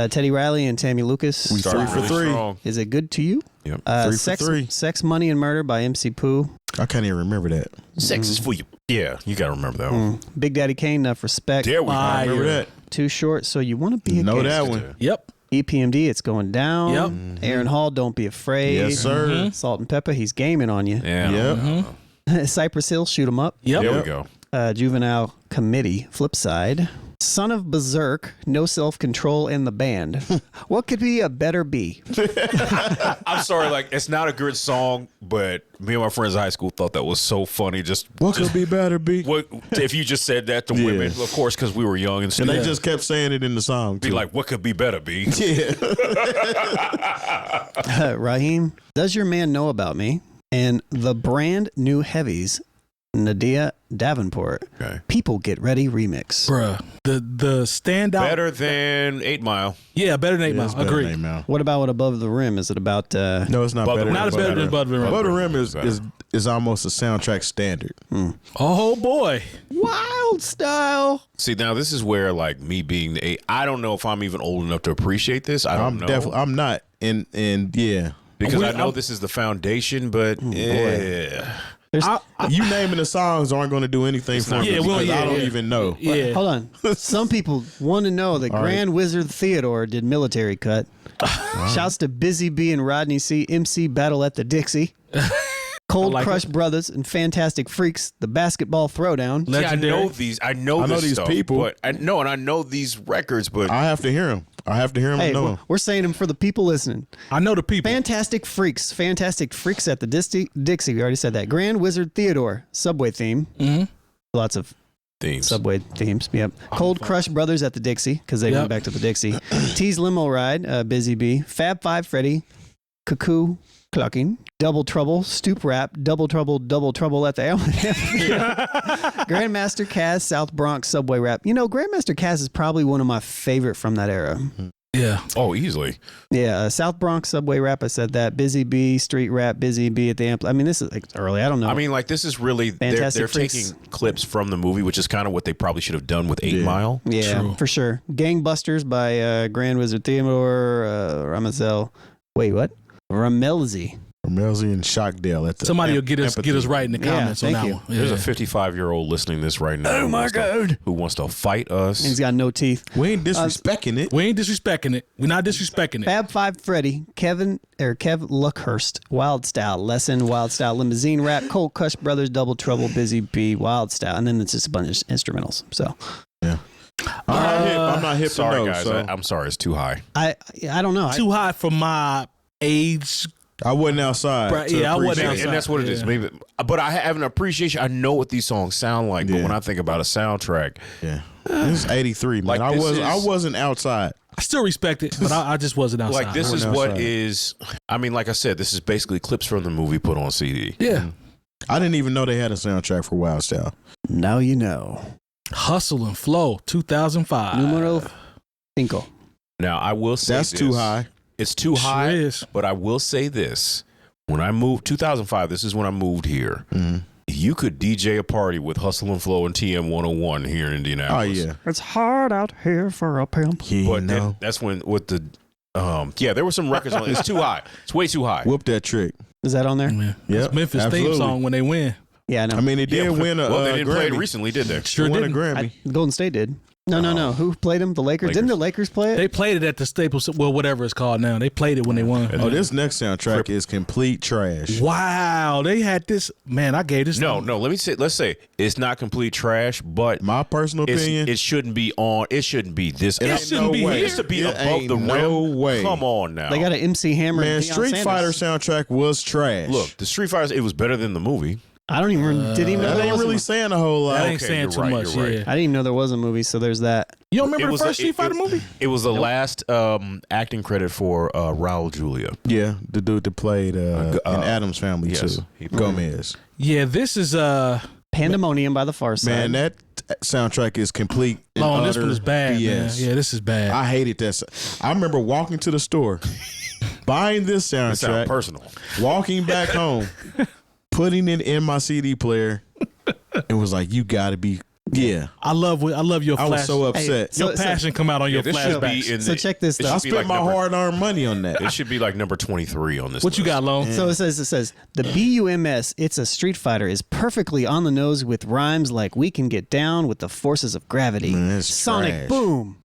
Teddy Riley and Tammy Lucas. We 3 for 3. Strong. Is it good to you? Yep. 3 for 3. Sex, Money, and Murder by MC Pooh. I can't even remember that. Sex is for you. Yeah, you got to remember that one. Big Daddy Kane, Enough Respect. There we go. I remember that. Too Short, So You Want to Be a Know Gangster. that one. Yep. EPMD, It's Going Down. Yep. Aaron Hall, Don't Be Afraid. Yes, sir. Salt and Pepper, He's Gaming on You. Yeah. Yep. Cypress Hill, Shoot 'Em Up. Yep. There we go. Juvenile Committee, Flip Side. Son of Berserk, No Self Control in the Band. What could be a better B? I'm sorry, like, it's not a good song, but me and my friends in high school thought that was so funny. What could be better, B? What if you just said that to women? Of course, because we were young and And stupid. they just kept saying it in the song, too. Be like, what could be better, B? Yeah. Raheem, Does Your Man Know About Me? And the brand new heavies, Nadia Davenport. Okay. People Get Ready remix. Bruh. The standout. Better than 8 Mile. Yeah, better than 8 Mile. It's better Agree. than 8 Mile. What about what Above the Rim? Is it about? No, it's not Above the better. Rim. Not as better than Above the Rim. Above the Rim is almost a soundtrack standard. Oh boy. Wild Style. See, now this is where, like, me being the 8, I don't know if I'm even old enough to appreciate this. I don't know. I'm not. And yeah. Because I know this is the foundation, but yeah. You naming the songs aren't going to do anything for me because I don't even know. Yeah. Hold on. Some people want to know that Grand Wizard Theodore did Military Cut. Shouts to Busy B and Rodney C. MC Battle at the Dixie. Cold Crush Brothers and Fantastic Freaks, The Basketball Throwdown. See, I know these. I know these stuff, people. But I know these records, but I have to hear them. Hey, and know them. we're saying them for the people listening. I know the people. Fantastic Freaks at the Dixie. We already said that. Grand Wizard Theodore, Subway theme. Mhm. Lots of themes. Subway themes. Yep. Cold Crush Brothers at the Dixie because they went back to the Dixie. T's Limo Ride, Busy Bee. Fab Five Freddy, Cuckoo Clucking. Double Trouble, Stoop Rap, Double Trouble at the Grandmaster Caz, South Bronx Subway Rap. You know, Grandmaster Caz is probably one of my favorite from that era. Yeah. Oh, easily. Yeah, South Bronx Subway Rap. I said that. Busy Bee, Street Rap, Busy Bee at the Amp. I mean, this is like early. I don't know. I mean, like, this is really they're taking clips from the movie, which is kind of what they probably should have done with 8 Mile. Yeah, True. for sure. Gangbusters by Grand Wizard Theodore Ramazel. Wait, what? Ramelzi. Ramelzi and Shockdale at the Somebody will get us right in the comments on thank that you. one. There's a 55-year-old listening to this right now. Oh my God. Who wants to fight us? He's got no teeth. We ain't disrespecting it. We ain't disrespecting it. We're not disrespecting it. Fab Five Freddy, Kev Luckhurst, Wild Style, Lesson, Wild Style, Limousine Rap, Cold Cush Brothers, Double Trouble, Busy Bee, Wild Style, and then it's just a bunch of instrumentals. So Yeah. I'm not hip Sorry, to know, guys. so I'm sorry. It's too high. I don't know. Too high for my age. I wasn't outside. Right, to yeah, I wasn't appreciate outside. it. And that's what it is. Maybe, but I have an appreciation. I know what these songs sound like. But Yeah. when I think about a soundtrack, Yeah. This is 83, man. Like, I this wasn't outside. I still respect it, but I just wasn't outside. like, this is Outside. what is. I mean, like I said, this is basically clips from the movie put on CD. Yeah. I didn't even know they had a soundtrack for Wild Style. Now you know. Hustle and Flow, 2005. Numero 5. Now, I will say That's this. too high. It's too Sure high. is. But I will say this. When I moved, 2005, this is when I moved here. Mm-hmm. you could DJ a party with Hustle and Flow and TM 101 here in Indianapolis. Oh yeah. It's hard out here for a pimp. But that's when with the there were some records on it. It's too high. It's way too high. Whoop that trick. Is that on there? Yeah. Yep, It's Memphis absolutely. theme song when they win. Yeah, I know. I mean, they did win a well, they didn't play it Grammy. recently, did they? Sure They won a did. Grammy. Golden State did. No. Who played them? The Lakers. Didn't the Lakers play it? They played it at the Staples, well, whatever it's called now. They played it when they won. Oh, this next soundtrack is complete trash. Wow, they had this. Man, I gave this. No. Let's say it's not complete trash, but My personal opinion, it shouldn't be on. It shouldn't be this. It shouldn't be It here. needs to be It above ain't the no rim. way. Come on now. They got an MC Hammer. man, and Deion Street Fighter Sanders. soundtrack was trash. Look, the Street Fighter. It was better than the movie. I don't even didn't even know that there ain't was really a, saying a whole lot. That ain't Okay, saying you're too right, much. you're right. Yeah. I didn't even know there was a movie, so there's that. You don't remember It the was first Street Fighter movie? It was the last acting credit for Raul Julia. Yeah, the dude that played in Adam's Family yes, too, he played. Gomez. Yeah, this is Pandemonium by the Far Side. Man, that soundtrack is complete. And Oh, this utter one is bad, man. BS. Yeah, this is bad. I hated that. I remember walking to the store, buying this It sounds soundtrack, personal. walking back home, putting it in my CD player, and was like, "You got to be." Yeah, I love your I flash. was so upset. your passion come out on your this should be flashbacks. in So the, check this it though. I should be spent like my hard-earned money on that. It should be like number 23 on this. What you list. got, Lone? So it says the BUMS, it's a Street Fighter, is perfectly on the nose with rhymes like "We can get down with the forces of gravity." Man, that's Sonic trash. boom.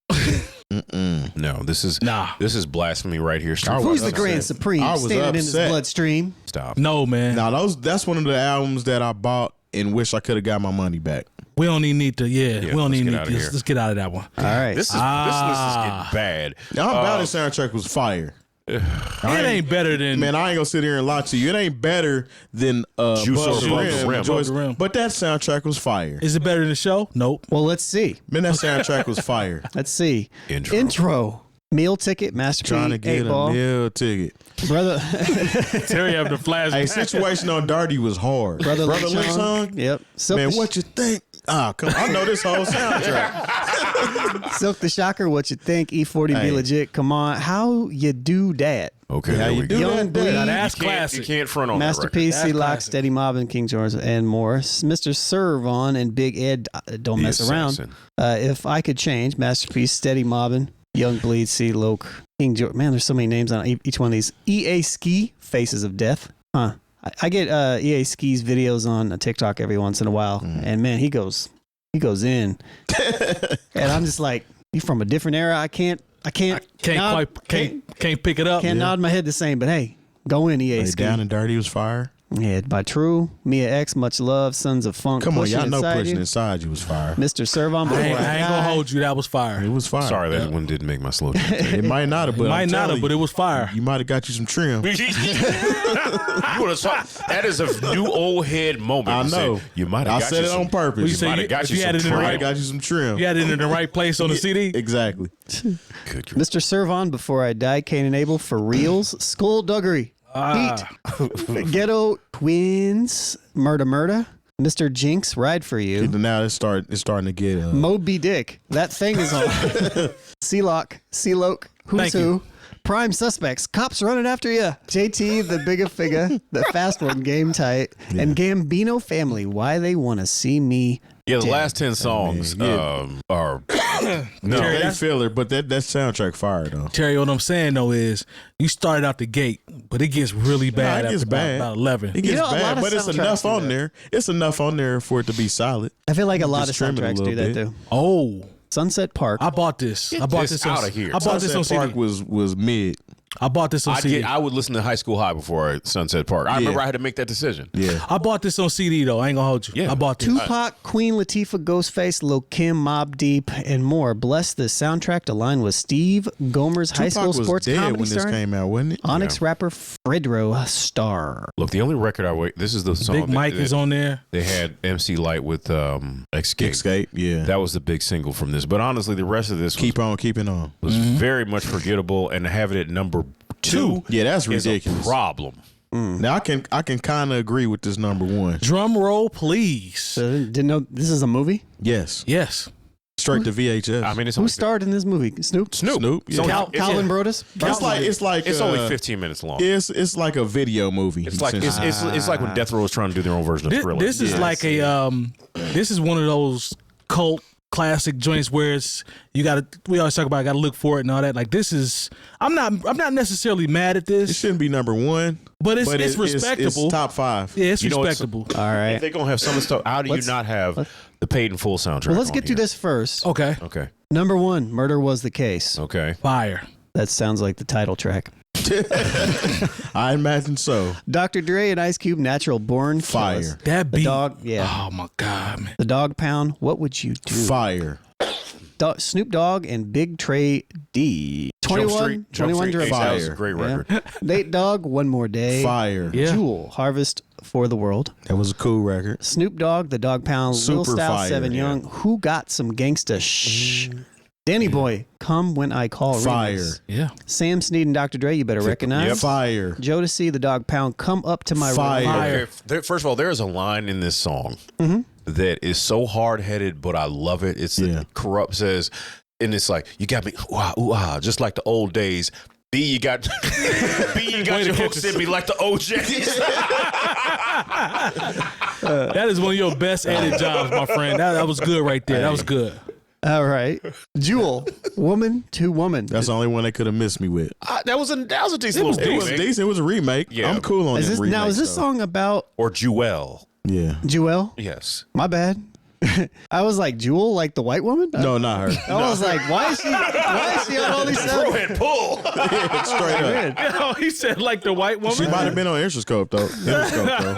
No, this is Nah. This is blasphemy right here. I was Who's the upset. Grand Supreme I was standing in his upset. bloodstream? Stop. No, man. Now that's one of the albums that I bought and wish I could have got my money back. We don't even need to. Yeah, we don't let's even get need out to. of here. Let's get out of that one. All right. This list is getting bad. Now, I'm about this soundtrack was fire. It ain't better than. Man, I ain't gonna sit here and lie to you. It ain't better than Juice Above Above the Rim. Joyce, Above the Rim. but that soundtrack was fire. Is it better than the show? Nope. Well, let's see. Man, that soundtrack was fire. Let's see. Intro. Meal ticket, Master P, Trying to get 8 a Ball. meal ticket. Brother Terry having the flash. Hey, Situation on Darty was hard. Brother Lynch Lynch song. Yep. Silk Man, the, what you think? Ah, come on. I know this whole soundtrack. Silk the Shocker, what you think? E40 be Hey. legit. Come on. How you do that? Okay, How there you we do go. Young that? Bleed, Now that's You classic. can't front on that record. Masterpiece, That's C-Lock, classic. Steady Mob, and King George, and more. Mr. Servon and Big Ed, don't The mess around. Assassin. If I Could Change, Masterpiece, Steady Mobbin, Young Bleed, C-Loke, King George. Man, there's so many names on each one of these. EA Ski, Faces of Death. Huh. I get EA Ski's videos on TikTok every once in a while, and man, he goes in. And I'm just like, you from a different era. I can't Can't nod, pick it up. can't nod my head the same, but hey, go in EA Hey, Ski. Down and Dirty was fire. Yeah, by True, Mia X, Much Love, Sons of Funk. Come on, Pushing y'all know Inside Pushing You, Inside You was fire. Mr. Servon. I ain't gonna hold you. That was fire. It was fire. Sorry, that one didn't make my slow jam. It might not have, but Might I'm not telling have, but it was fire. you might have got you some trim. You wanna talk? That is a new old head moment. I to say, know. You might have. I got said you it some, on purpose. You You say might you- have got if you you some had it in the Might trim. have got you some trim. You had it in the right place on the CD. Exactly. Good. Mr. Servon, Before I Die, Cain and Abel, For Reals, Skullduggery, Heat, Ghetto Twins, Murder, Mr. Jinx, Ride for You, Now it's starting to get. Moby Dick, That Thing Is On, C-Lock, C-Loke, Who's Thank Who, you. Prime Suspects, Cops Running After Ya, JT, The Bigger Figure, The Fast One, Game Tight, and Gambino Family, Why They Want to See Me. Yeah, the Dead. last 10 songs yeah. are no, Terry, they that's- filler, but that soundtrack fire though. Terry, what I'm saying though is you started out the gate, but it gets really bad it after gets bad. about 11. It gets know, a lot bad, of but it's soundtracks enough do on that. there. It's enough on there for it to be solid. I feel like a lot of Just trim it a soundtracks do little that bit. too. Oh, Sunset Park. I bought this. Get I bought this this on, outta here. I bought this on Sunset Park CD. was mid. I bought this on I CD. did. I would listen to High School High before Sunset Park. I remember I had to make that decision. Yeah. I bought this on CD though. I ain't gonna hold you. Yeah. I bought this. Tupac, Queen Latifah, Ghostface, Lil Kim, Mobb Deep, and more. Bless the soundtrack to line with Steve Gomer's high school Tupac was sports dead comedy when this star. came out, wasn't it? Onyx rapper Fredro Star. Look, the only record I wait. This is the song. Big Mike is on there. They had MC Light with Escape. Escape, yeah. That was the big single from this. But honestly, the rest of this Keep on keeping on. was very much forgettable, and to have it at number 2 Yeah, that's is ridiculous. a problem. Now I can kind of agree with this number one. Drum roll, please. So didn't know this is a movie. Yes, Yes. Straight to VHS. I mean, it's Who only starred in this movie? Snoop. Snoop. It's Yeah. only- Calvin Brodus. It's only 15 minutes long. It's like a video movie. It's like it's like when Death Row was trying to do their own version of This, Thriller. this is like a this is one of those cult classic joints where it's we always talk about got to look for it and all that. Like this is I'm not necessarily mad at It this, shouldn't be number one, but it's respectable. It's top 5. Yeah, it's You know, respectable. All right. If they're gonna have some of the stuff, how do you not have the paid in full soundtrack? Well, let's on get to here? this first. Okay, Okay. Number 1, Murder Was the Case. Okay. fire. That sounds like the title track. I imagine so. Dr. Dre and Ice Cube, Natural Born Fire. Killers. That The beat. dog, yeah. Oh my god, man. The Dog Pound, What Would You Do? Fire. Snoop Dogg and Big Trey D. 21 Jump Street, Drugs. that was a Fire. great Yeah. record. Nate Dogg, One More Day. Fire. Yeah. Jewel, Harvest for the World. That was a cool record. Snoop Dogg, The Dog Pound, Lil Super Style, fire, 7 yeah. Young. Who Got Some Gangsta Shh. Danny Boy, Come When I Call Fire. remix. Yeah. Sam Snead and Dr. Dre, You Better Recognize. Fire. Jodeci, The Dog Pound, Come Up to My Fire. Room. Fire. Okay, first of all, there is a line in this song Mm-hmm. that is so hard headed, but I love it. It's Corrupt says, and it's like, you got me, ooh, ah, ooh, ah, just like the old days. B, you got your hooks in me like the OJs. That is one of your best edit jobs, my friend. That was good right there. That was good. All right. Jewel, Woman to Woman. That's the only one they could have missed me with. That was a decent little It was remake. decent. It was a remake. Yeah. I'm cool on Is this this, remake. now, is this though. song about Or Jewel. Yeah. Jewel? Yes. My bad. I was like, Jewel, like the white woman? No, not her. I was like, why is she on all these Throw songs? and pull. Straight up. Oh, he said like the white woman. She might have been on Interscope though.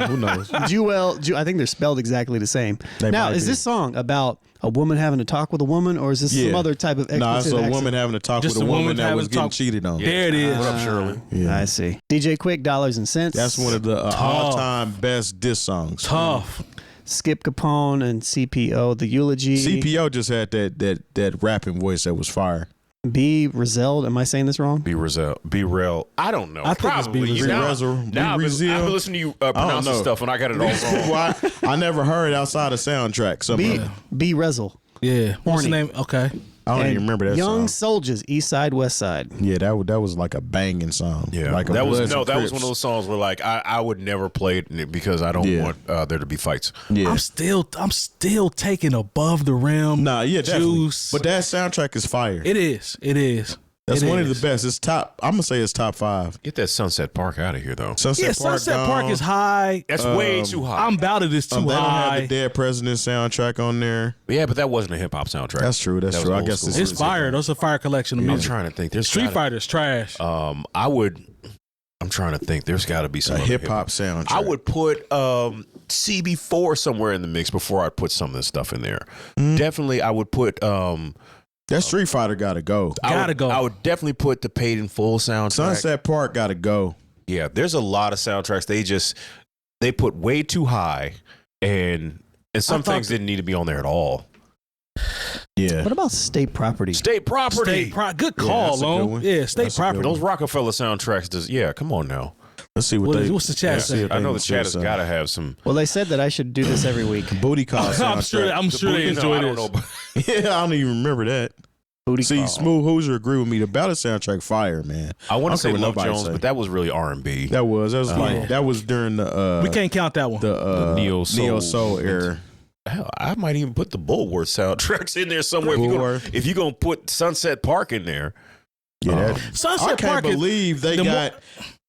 Who knows? Jewel, I think they're spelled exactly the same. They Now, might is be. this song about a woman having to talk with a woman, or is this some other type of No, it's a explicit woman having to talk Just with a a woman woman that having was to getting talk- cheated on. There it is. What up, Shirley? Yeah. I see. DJ Quick, Dollars and Cents. That's one of the all-time best diss songs. Tough. Skip Capone and CPO, The Eulogy. CPO just had that rapping voice that was fire. B. Rizeld. Am I saying this wrong? B Rel. I don't know. I think it's B. Probably. Rezel. Now I've B. been Rezel. listening to you pronounce know. this stuff, and I got it all wrong. Well, I never heard outside of soundtrack. B. Rezel. Yeah. What's the Horny. name? Okay. I don't And even remember that Young song. Soldiers, East Side, West Side. Yeah, that was like a banging song. Yeah, like a that was Bloods and one of Crips. those songs where like I would never play it because I don't want there to be fights. Yeah. I'm still taking Above the Rim. Nah, yeah, definitely. Juice. But that soundtrack is fire. It is. That's It one is. of the best. It's top. I'm gonna say it's top 5. Get that Sunset Park out of here, though. Sunset Park. Sunset Park gone. is high. That's way too high. I'm about it is too They don't have high. the Dead President soundtrack on there. Yeah, but that wasn't a hip hop soundtrack. That's true. That's That was true. I old guess school. this It's fire. Those are fire collection of I'm music. trying to think. There's Street gotta- Fighter's trash. I'm trying to think. There's got to be some a other hip hop soundtrack. I would put CB4 somewhere in the mix before I put some of this stuff in there. Definitely, I would put. That Street Fighter gotta go. Gotta go. I would definitely put the paid in full soundtrack. Sunset Park gotta go. Yeah, there's a lot of soundtracks they put way too high, and some things didn't need to be on there at all. Yeah. What about State Property? State property. Good call, that's a good Lone. one. Yeah, State That's a good Property. one. Those Rockefeller soundtracks. Come on now. Let's see what What's the chat say? I know the chat has got to have some. Well, they said that I should do this every week. Booty Call soundtrack. I'm sure they enjoy I don't this. know. Yeah, I don't even remember that. Booty See, call. Smooth Hoosier agree with me. The Ballad soundtrack fire, man. I want don't to say care what Love nobody Jones, say. but that was really R&B. That was like that was during the We can't count that one. the Neo Soul era. Hell, I might even put the Bulworth soundtracks in there somewhere. Bulworth. If you're gonna put Sunset Park in there, Yeah, Sunset I can't Park is- believe they the got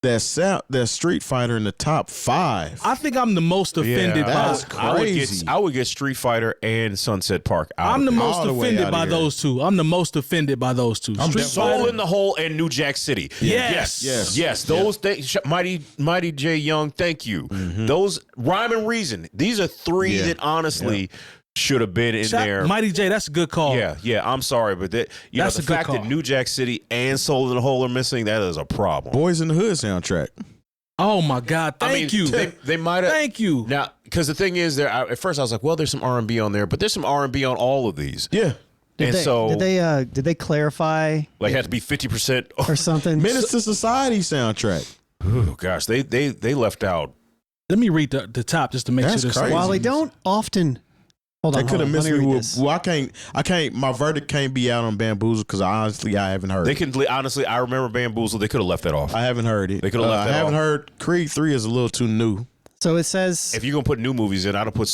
that Street Fighter in the top 5. I think I'm the most offended by. that's crazy. I would get Street Fighter and Sunset Park out. I'm the of there. most All the way offended out by of here. those two. I'm the most offended by those two. Street Soul Fighter. in the Hole and New Jack City. Yes. Yes. Those Mighty J Young. Thank you. Those Rhyme and Reason. These are three Yeah. that honestly should have been in Shout- there. Mighty J, that's a good call. Yeah. I'm sorry, but the That's a good fact that call. New Jack City and Soul in the Hole are missing, that is a problem. Boys in the Hood soundtrack. Oh my God! Thank you. They might have. Thank you. Now, because the thing is, at first I was like, well, there's some R&B on there, but there's some R&B on all of these. Yeah. And so, did they clarify like, had to be 50%. or something? Menace to Society soundtrack. Oh gosh, they left out. Let me read the top just to make That's sure. This crazy. While they don't often Hold on. They could have missed me read with. this. Well, I can't. My verdict can't be out on Bamboozle because honestly, I haven't heard. They it. can honestly. I remember Bamboozle. They could have left that off. I haven't heard it. They could have left that I haven't off. heard. Creed 3 is a little too new. So it says. If you're gonna put new movies in, I'd have put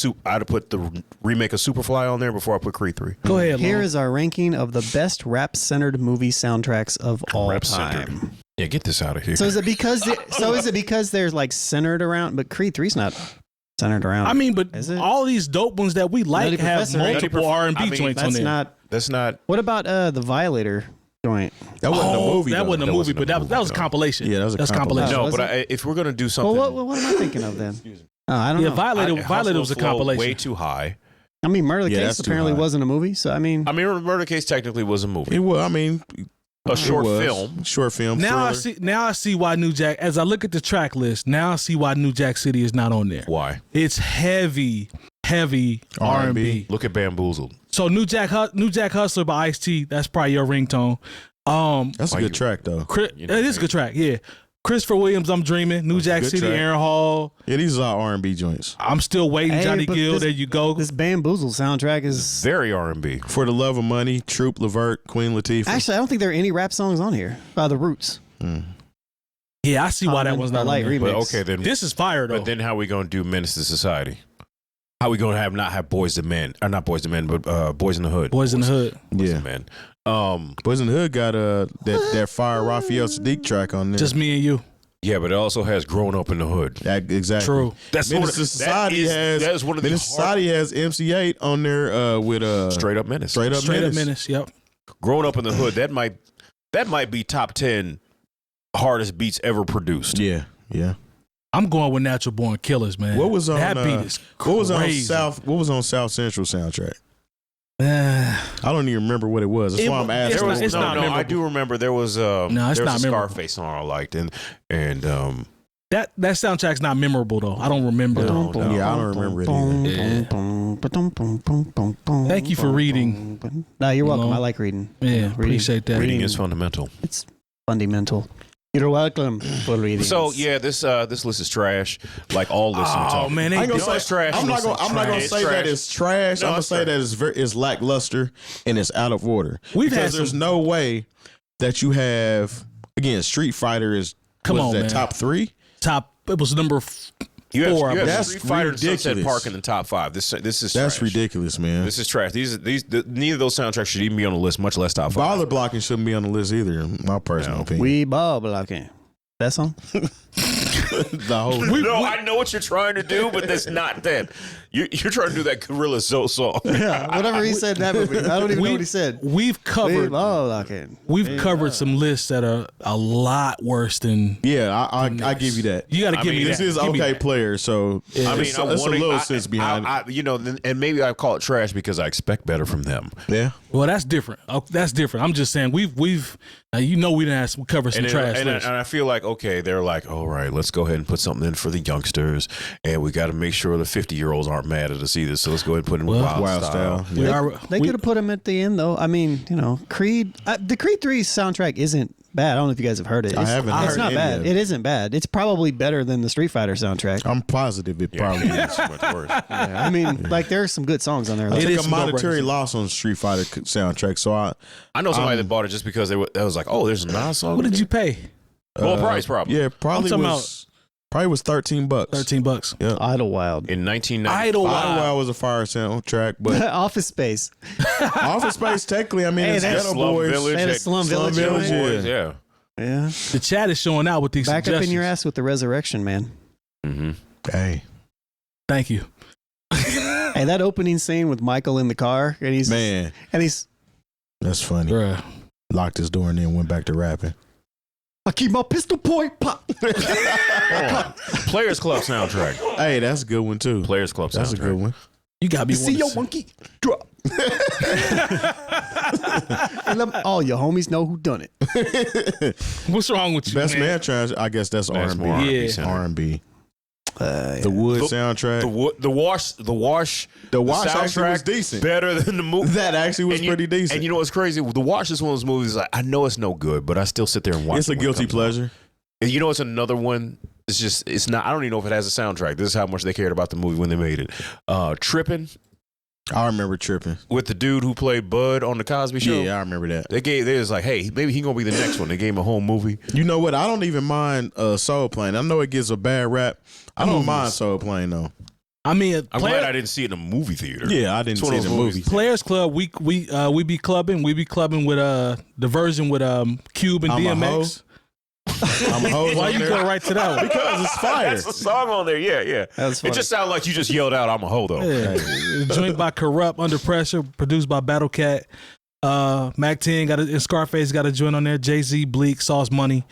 the remake of Superfly on there before I put Creed 3. Go ahead. Here Lon. is our ranking of the best rap-centered movie soundtracks of all Rap-centered. time. Yeah, get this out of here. So is it because they're like centered around? But Creed 3's not centered around. I mean, but Is it? all these dope ones that we like Nutty have Professor. multiple R&B I mean, joints on that's there. not. That's not. What about the Violator joint? That wasn't a movie. That though. wasn't a That movie, wasn't a but that movie, was a no. compilation. Yeah, that was a That's compilation. No, was but it? if we're gonna do Well, something, what am I thinking of then? Oh, I don't Yeah, know. Violator was a Flow compilation. way too high. I mean, Murder Yeah, Case that's too apparently high. wasn't a movie. So I mean, I mean, Murder Case technically was a movie, It was. I mean, a short it was. film. Short film. Now thriller. I see why New Jack. As I look at the track list, now I see why New Jack City is not on there. Why? It's heavy R&B. Look at Bamboozled. So New Jack Hustler by Ice-T. That's probably your ringtone. That's a good track though. It is a good track. Yeah. Christopher Williams, I'm Dreaming. New Jack good City, track. Aaron Hall. Yeah, these are R&B joints. I'm Still Waiting. Hey, Johnny but Gill. this- There you go. this Bamboozle soundtrack is. Very R&B. For the Love of Money, Troop, Levert, Queen Latifah. Actually, I don't think there are any rap songs on here by The Roots. Yeah, I see why that one's not on light there. remix. But okay, then. This is fire though. But then, how we gonna do Menace to Society? How we gonna not have Boys to Men, or not Boys to Men, but Boys in the Hood? Boys in the Hood. Boys Yeah. to Men. Boys in the Hood got that Fire Raphael Sadiq track on there. Just Me and You. Yeah, but it also has Grown Up in the Hood. That, exactly. True. That's Menace to Society that is one of the Menace to Society has MC8 on there with Straight Up Menace. Straight Up Straight Up Menace. Menace. Yep. Grown Up in the Hood. That might be top 10 hardest beats ever produced. Yeah, yeah. I'm going with Natural Born Killers, man. What was on that beat is crazy. What was on South Central soundtrack? Uh, I don't even remember what it was. That's It why was- I'm asking. It's not- it's not I memorable. do remember there was it's there was not a memorable. Scarface song I liked, and that soundtrack's not memorable though. I don't remember. No. Yeah, I don't remember it either. Thank you for reading. No, you're welcome. No. I like reading. Yeah, appreciate that. reading is fundamental. It's fundamental. You're welcome for reading. So yeah, this list is trash. Like all lists we Oh talk. man, I ain't gonna You know say it's trash. I'm not gonna It's say trash. that it's trash. No, I'm gonna it's say trash. that it's lackluster and it's out of order. We've because had there's some- no way that you have again Street Fighter is Come on, that man. top 3. top. It was number You have, four. you have That's Street Fighter and Sunset ridiculous. Park in the top 5. This is That's trash. ridiculous, man. This is trash. Neither of those soundtracks should even be on the list, much less top 5. Baller blocking shouldn't be on the list either, in my personal opinion. we ball blocking. That song? the whole I know what you're trying to do, but that's not that. You're trying to do that Gorilla Zoe song. Yeah, whatever he said in that movie. I don't even know what he said. We've We covered. ball blocking. We've covered some lists that are a lot worse than. yeah, I give you that. You got to I give mean, me This that. is Give me okay that. player, so I mean, it's a little sense behind it. and maybe I call it trash because I expect better from them. Yeah, Well, that's different. That's different. I'm just saying we didn't ask. We covered some trash And lists. I feel like, okay, they're like, all right, let's go ahead and put something in for the youngsters, and we got to make sure the 50-year-olds aren't mad at us either. So let's go ahead and put in Wild Style. We They could have put him at the end, though. I mean, Creed. The Creed 3 soundtrack isn't bad. I don't know if you guys have heard it. I haven't It's heard not any bad. of it. It isn't bad. It's probably better than the Street Fighter soundtrack. I'm positive it probably is. It's much worse. Yeah, I mean, like there are some good songs on there. I It took is a some monetary no-brainers. loss on Street Fighter soundtrack, so I know somebody that bought it just because that was like, oh, there's a nice song. What did you pay? Full price, probably. yeah, probably I'm talking was $13. $13. Idlewild. In 1990. Idlewild was a fire soundtrack, but Office Space. Office Space technically, I mean, Hey, it's that's Ghetto Slum Boys. Village. They had a Slum Village. Village, Boys, yeah. yeah. Yeah. The chat is showing out with these Back up suggestions. in your ass with the Resurrection, man. Mm-hmm. Hey, Thank you. Hey, that opening scene with Michael in the car, and he's that's funny. Bruh. Locked his door and then went back to rapping. I keep my pistol point pop. Players Club soundtrack. Hey, that's a good one too. Players Club soundtrack. That's a good one. You got to be See your monkey drop. And let all your homies know who done it. What's wrong with you, Best man? man trash. I guess that's That's R&B. more R&B Yeah. center. R&B. The Wood soundtrack. The Wash The Wash actually was soundtrack decent. better than the movie. That actually was pretty decent. And you know what's crazy? The Wash is one of those movies. Like, I know it's no good, but I still sit there and watch. It's it a when it guilty comes pleasure. on. And you know, it's another one. It's not. I don't even know if it has a soundtrack. This is how much they cared about the movie when they made it. Trippin'. I remember tripping. With the dude who played Bud on the Cosby Show. Yeah, I remember that. They was like, hey, maybe he gonna be the next one. They gave him a whole movie. You know what? I don't even mind Soul Plane. I know it gets a bad rap. I don't mind Soul Plane though. I mean, I'm glad I didn't see it in a movie theater. Yeah, I didn't see it in a movie. Players Club, we be clubbing. We be clubbing with the version with Cube and DMX. Why you go right to that one? Because it's fire. That's the song on there. Yeah. It just sounded like you just yelled out, "I'm a hoe," though. Yeah. Joined by Corrupt, Under Pressure, produced by Battle Cat. Mac 10 and Scarface got a joint on there. Jay-Z, Bleak, Sauce Money.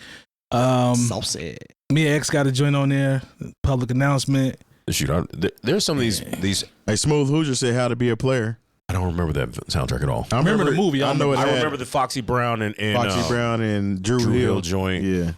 Saucy. Mia X got a joint on there. Public Announcement. Shoot, there's some of these. Hey, Smooth Hoosier said How to Be a Player. I don't remember that soundtrack at all. I remember the movie. I know it. I remember the Foxy Brown and Foxy Brown and Drew Hill joint. Yeah.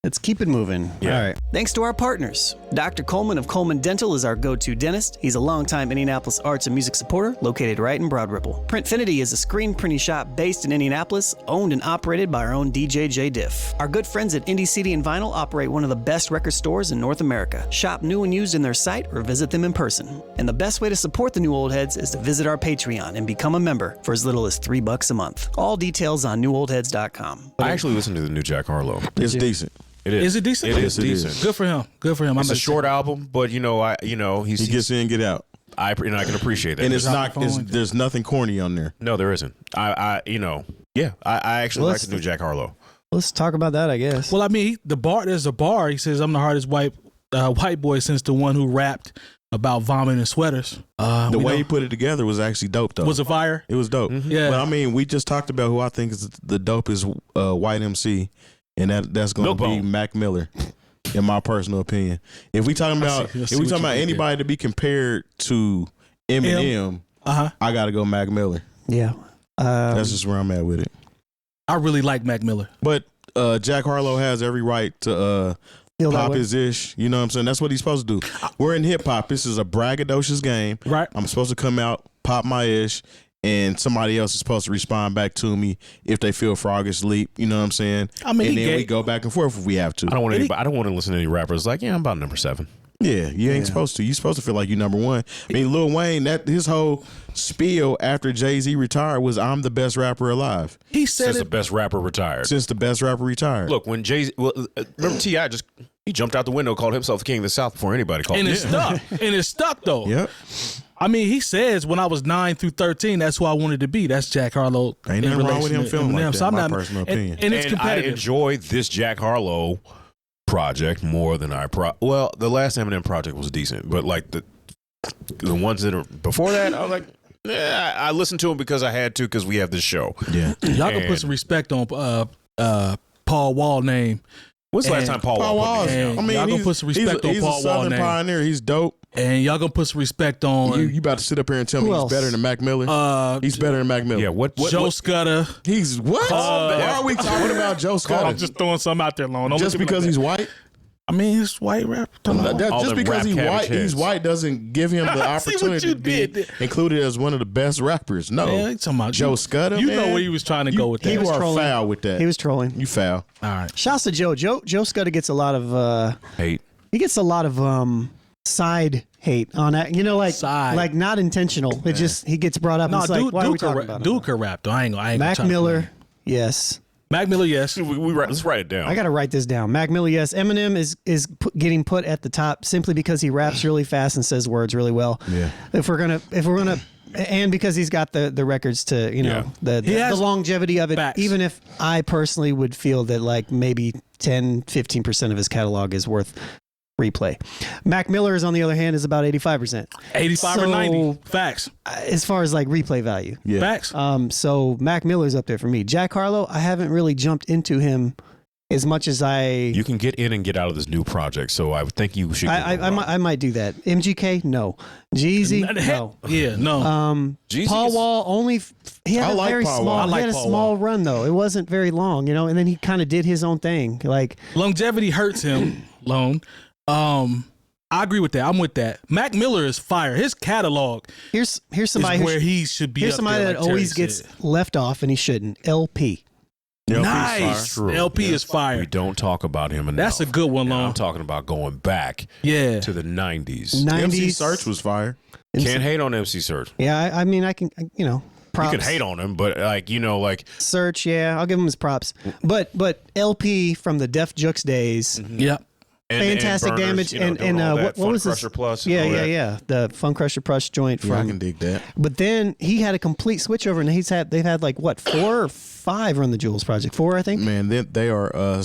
Let's keep it moving. Yeah. All right. Thanks to our partners. Dr. Coleman of Coleman Dental is our go-to dentist. He's a longtime Indianapolis arts and music supporter located right in Broad Ripple. Printfinity is a screen printing shop based in Indianapolis, owned and operated by our own DJ Jay Diff. Our good friends at Indie CD and Vinyl operate one of the best record stores in North America. Shop new and used in their site or visit them in person. And the best way to support the New Old Heads is to visit our Patreon and become a member for as little as $3 a month. All details on newoldheads.com. I actually listened to the new Jack Harlow. It's decent. It is. Is it decent? It is decent. Good for him. Good for him. It's a short album, but He gets in, get out. I can appreciate that. And it's not. There's nothing corny on there. No, there isn't. I actually like the new Jack Harlow. Let's talk about that, I guess. Well, I mean, there's a bar. He says, I'm the hardest white boy since the one who rapped about vomiting and sweaters. The way he put it together was actually dope, though. Was it fire? It was dope. Mm-hmm. Yeah. But I mean, we just talked about who I think is the dopest white MC, and that's going to be Mac Miller, in my personal opinion. If we talking about anybody to be compared to Eminem, I got to go Mac Miller. Yeah. That's just where I'm at with it. I really like Mac Miller. But Jack Harlow has every right to pop his ish. You know what I'm saying? That's what he's supposed to do. We're in hip hop. This is a braggadocious game. Right. I'm supposed to come out, pop my ish, and somebody else is supposed to respond back to me if they feel froggish leap. You know what I'm saying? I mean, and then we go back and forth if we have to. I don't want to listen to any rappers like, I'm about number 7. Yeah, you ain't supposed to. You're supposed to feel like you're number 1. I mean, Lil Wayne, his whole spiel after Jay-Z retired was, I'm the best rapper alive. He said Since the best rapper retired. Look, when Jay-Z, remember T.I. he jumped out the window, called himself the king of the South before anybody called him. And it's stuck though. Yep. I mean, he says when I was 9 through 13, that's who I wanted to be. That's Jack Harlow. Ain't nothing wrong with him feeling like that, my personal opinion. And it's competitive. I enjoy this Jack Harlow project more than well, the last Eminem project was decent, but like the ones that are before that, I was like, I listened to them because I had to, because we have this show. Yeah. Y'all can put some respect on Paul Wall name. When's the last time Paul Wall put I mean, y'all gonna put some respect on Paul Wall He's a Southern pioneer. He's dope. And y'all gonna put some respect on. You about to sit up here and tell me he's better than Mac Miller? He's better than Mac Miller. Yeah, what Joe Scudder. He's what? Why are we talking about Joe Scudder? I'm just throwing something out there, Lone. Just because he's white? I mean, he's white rap. Just because he's white doesn't give him the opportunity to be included as one of the best rappers. No. Man, talking about Joe Scudder, You man. know where he was trying to go with that. You are foul with that. He was trolling. You foul. All right. Shouts to Joe. Joe Scudder gets a lot of hate. He gets a lot of side hate on that. You know, like not intentional. It just he gets brought up. No, and it's like, why are we talking about Duke can rap though. I ain't Mac Miller, yes. Mac Miller, yes. Let's write it down. I got to write this down. Mac Miller, yes. Eminem is getting put at the top simply because he raps really fast and says words really well. Yeah. If we're gonna, and because he's got the records to, the longevity of it. Facts. Even if I personally would feel that like maybe 10-15% of his catalog is worth replay. Mac Miller's, on the other hand, is about 85%. 85 or 90. Facts. As far as like replay value. Yeah. Facts. So Mac Miller's up there for me. Jack Harlow, I haven't really jumped into him as much as You can get in and get out of this new project, so I would think you should. I might do that. MGK, no. Jeezy, no. Yeah, no. Paul Wall only. He had a very small. He had a small run though. It wasn't very long, and then he kind of did his own thing. Like longevity hurts him. Lone. I agree with that. I'm with that. Mac Miller is fire. His catalog. Here's somebody where he should be. Here's somebody that always gets left off, and he shouldn't. LP. Nice. LP is fire. We don't talk about him enough. That's a good one, Lone. I'm talking about going back. Yeah. To the 90s. MC Search was fire. Can't hate on MC Search. Yeah, I mean, I can, props. You can hate on him, but like Search, yeah, I'll give him his props. But LP from the Def Jux days, Yep. fantastic Burners, damage, and what was this? Crusher Plus? Yeah, the Fun Crusher Plus joint from. Yeah, I can dig that. But then he had a complete switchover, and they've had like what 4 or 5 Run the Jewels project, 4 I think. Man, they are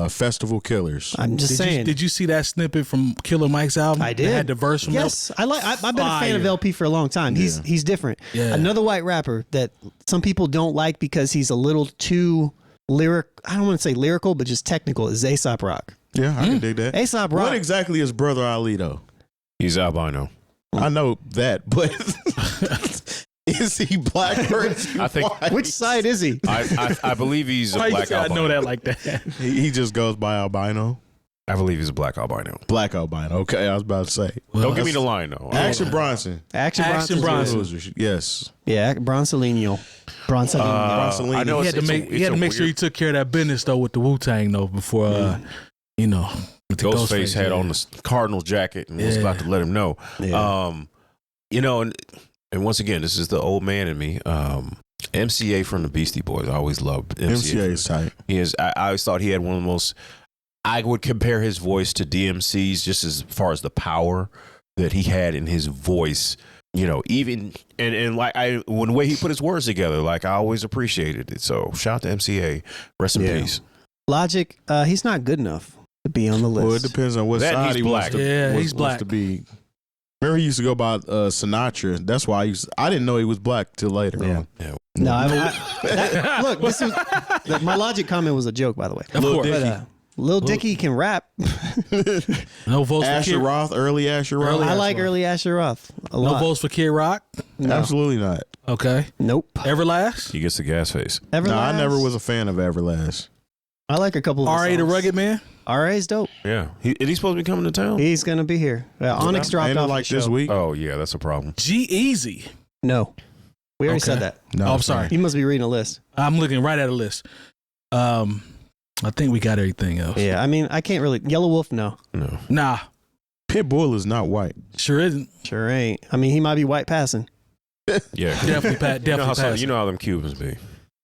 festival killers. I'm just saying. Did you see that snippet from Killer Mike's album? I did. They had the verse from Yes, I've been a fan of Fire. LP for a long time. He's different. Yeah. Another white rapper that some people don't like because he's a little too lyric. I don't want to say lyrical, but just technical. Is Aesop Rock. Yeah, I can dig that. Aesop Rock. What exactly is Brother Ali though? He's albino. I know that, but is he black or is he I think- white? Which side is he? I believe he's a Why you black gotta albino. know that like that? He just goes by albino. I believe he's a black albino. Black albino. Okay, I was about to say. Don't give me the line though. Action Bronson. Action Action Bronson. Bronson. Yes. Yeah, Bronsolino. Bronsolini. I know He had to make sure he took care of that business though with the Wu-Tang though before with the Ghostface had on the Cardinals jacket and was about to let him know. Yeah. And once again, this is the old man in me. MCA from the Beastie Boys. I always loved MCA. MCA is tight. He is. I always thought he had one of the most. I would compare his voice to DMC's just as far as the power that he had in his voice. Even and like when the way he put his words together, like I always appreciated it. So shout out to MCA. Rest in peace. Logic, he's not good enough to be on the list. Well, it depends on what That side he's he black. wants to, Yeah, wants- he's wants black. to be. Remember, he used to go by Sinatra. That's why I didn't know he was black till later on. No, look, my Logic comment was a joke, by the way. Of course. But, Lil Dicky can rap. No votes for Asher Kid Roth, early Asher Roth. I like early Asher Roth a No lot. votes for Kid Rock. No. Absolutely not. Okay. Nope. Everlast. He gets the gas face. Everlast. No, I never was a fan of Everlast. I like a couple of R.A. the songs. Rugged Man. R.A.'s dope. Yeah. He's supposed to be coming to town? He's gonna be here. Onyx dropped Ain't it off like the this show. week. Oh, yeah. That's a problem. G-Eazy. No, we already Okay. said that. No, I'm sorry. You must be reading a list. I'm looking right at a list. I think we got everything else. Yeah, I mean, I can't really. Yellow Wolf, no, No. Nah, Pitbull is not white. sure isn't. sure ain't. I mean, he might be white passing. Yeah. Definitely, Definitely You know how them Cubans be.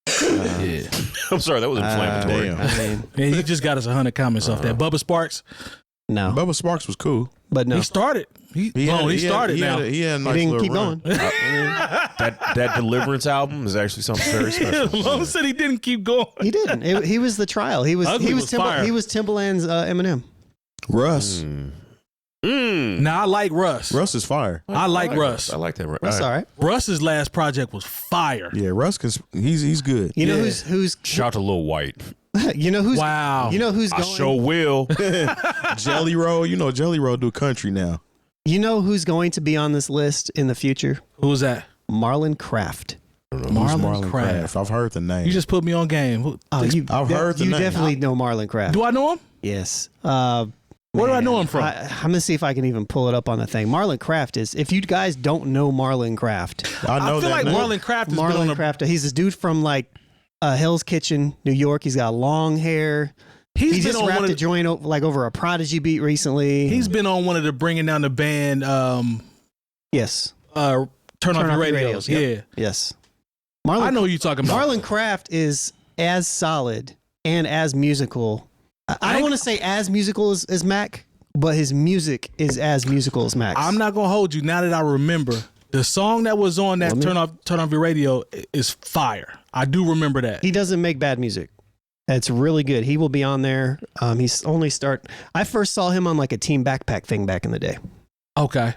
Yeah. I'm sorry. That was inflammatory. damn. I mean, Man, he just got us 100 comments off that. Bubba Sparks. no, Bubba Sparks was cool. but no. He started. He started he now. Had a He nice didn't little keep run. going. That Deliverance album is actually something very special. Lone said he didn't keep going. He didn't. He was the trial. He was. Ugly He was was. fire. He was Timbaland's Eminem. Russ. Nah, I like Russ. Russ is fire. I like Russ. I like that. That's all right. Russ's last project was fire. Yeah, Russ he's good. You know Yeah. who's Shout to Lil White. you know who's Wow. You know who's I going. sure will. Jelly Roll, Jelly Roll do country now. You know who's going to be on this list in the future? Who was that? Marlon Craft. Marlon Craft. I've heard the name. You just put me on game. Oh, I've heard the you name. definitely know Marlon Craft. Do I know him? Yes. Where do I know him from? I'm gonna see if I can even pull it up on the thing. Marlon Craft is. If you guys don't know Marlon Craft, I know I feel that like name. Marlon Craft has been on Marlon a Craft. He's this dude from like Hell's Kitchen, New York. He's got long hair. He He's been just on rapped one a of joint like over a Prodigy beat recently. He's been on one of the bringing down the band yes. turn off your radios. Yep. Yeah. Yes. Marlon. I know who you're talking about. Marlon Craft is as solid and as musical. I don't want to say as musical as Mac, but his music is as musical as Mac's. I'm not gonna hold you now that I remember. The song that was on that turn off your radio is fire. I do remember that. He doesn't make bad music. It's really good. He will be on there. He's only I first saw him on like a Team Backpack thing back in the day. Okay.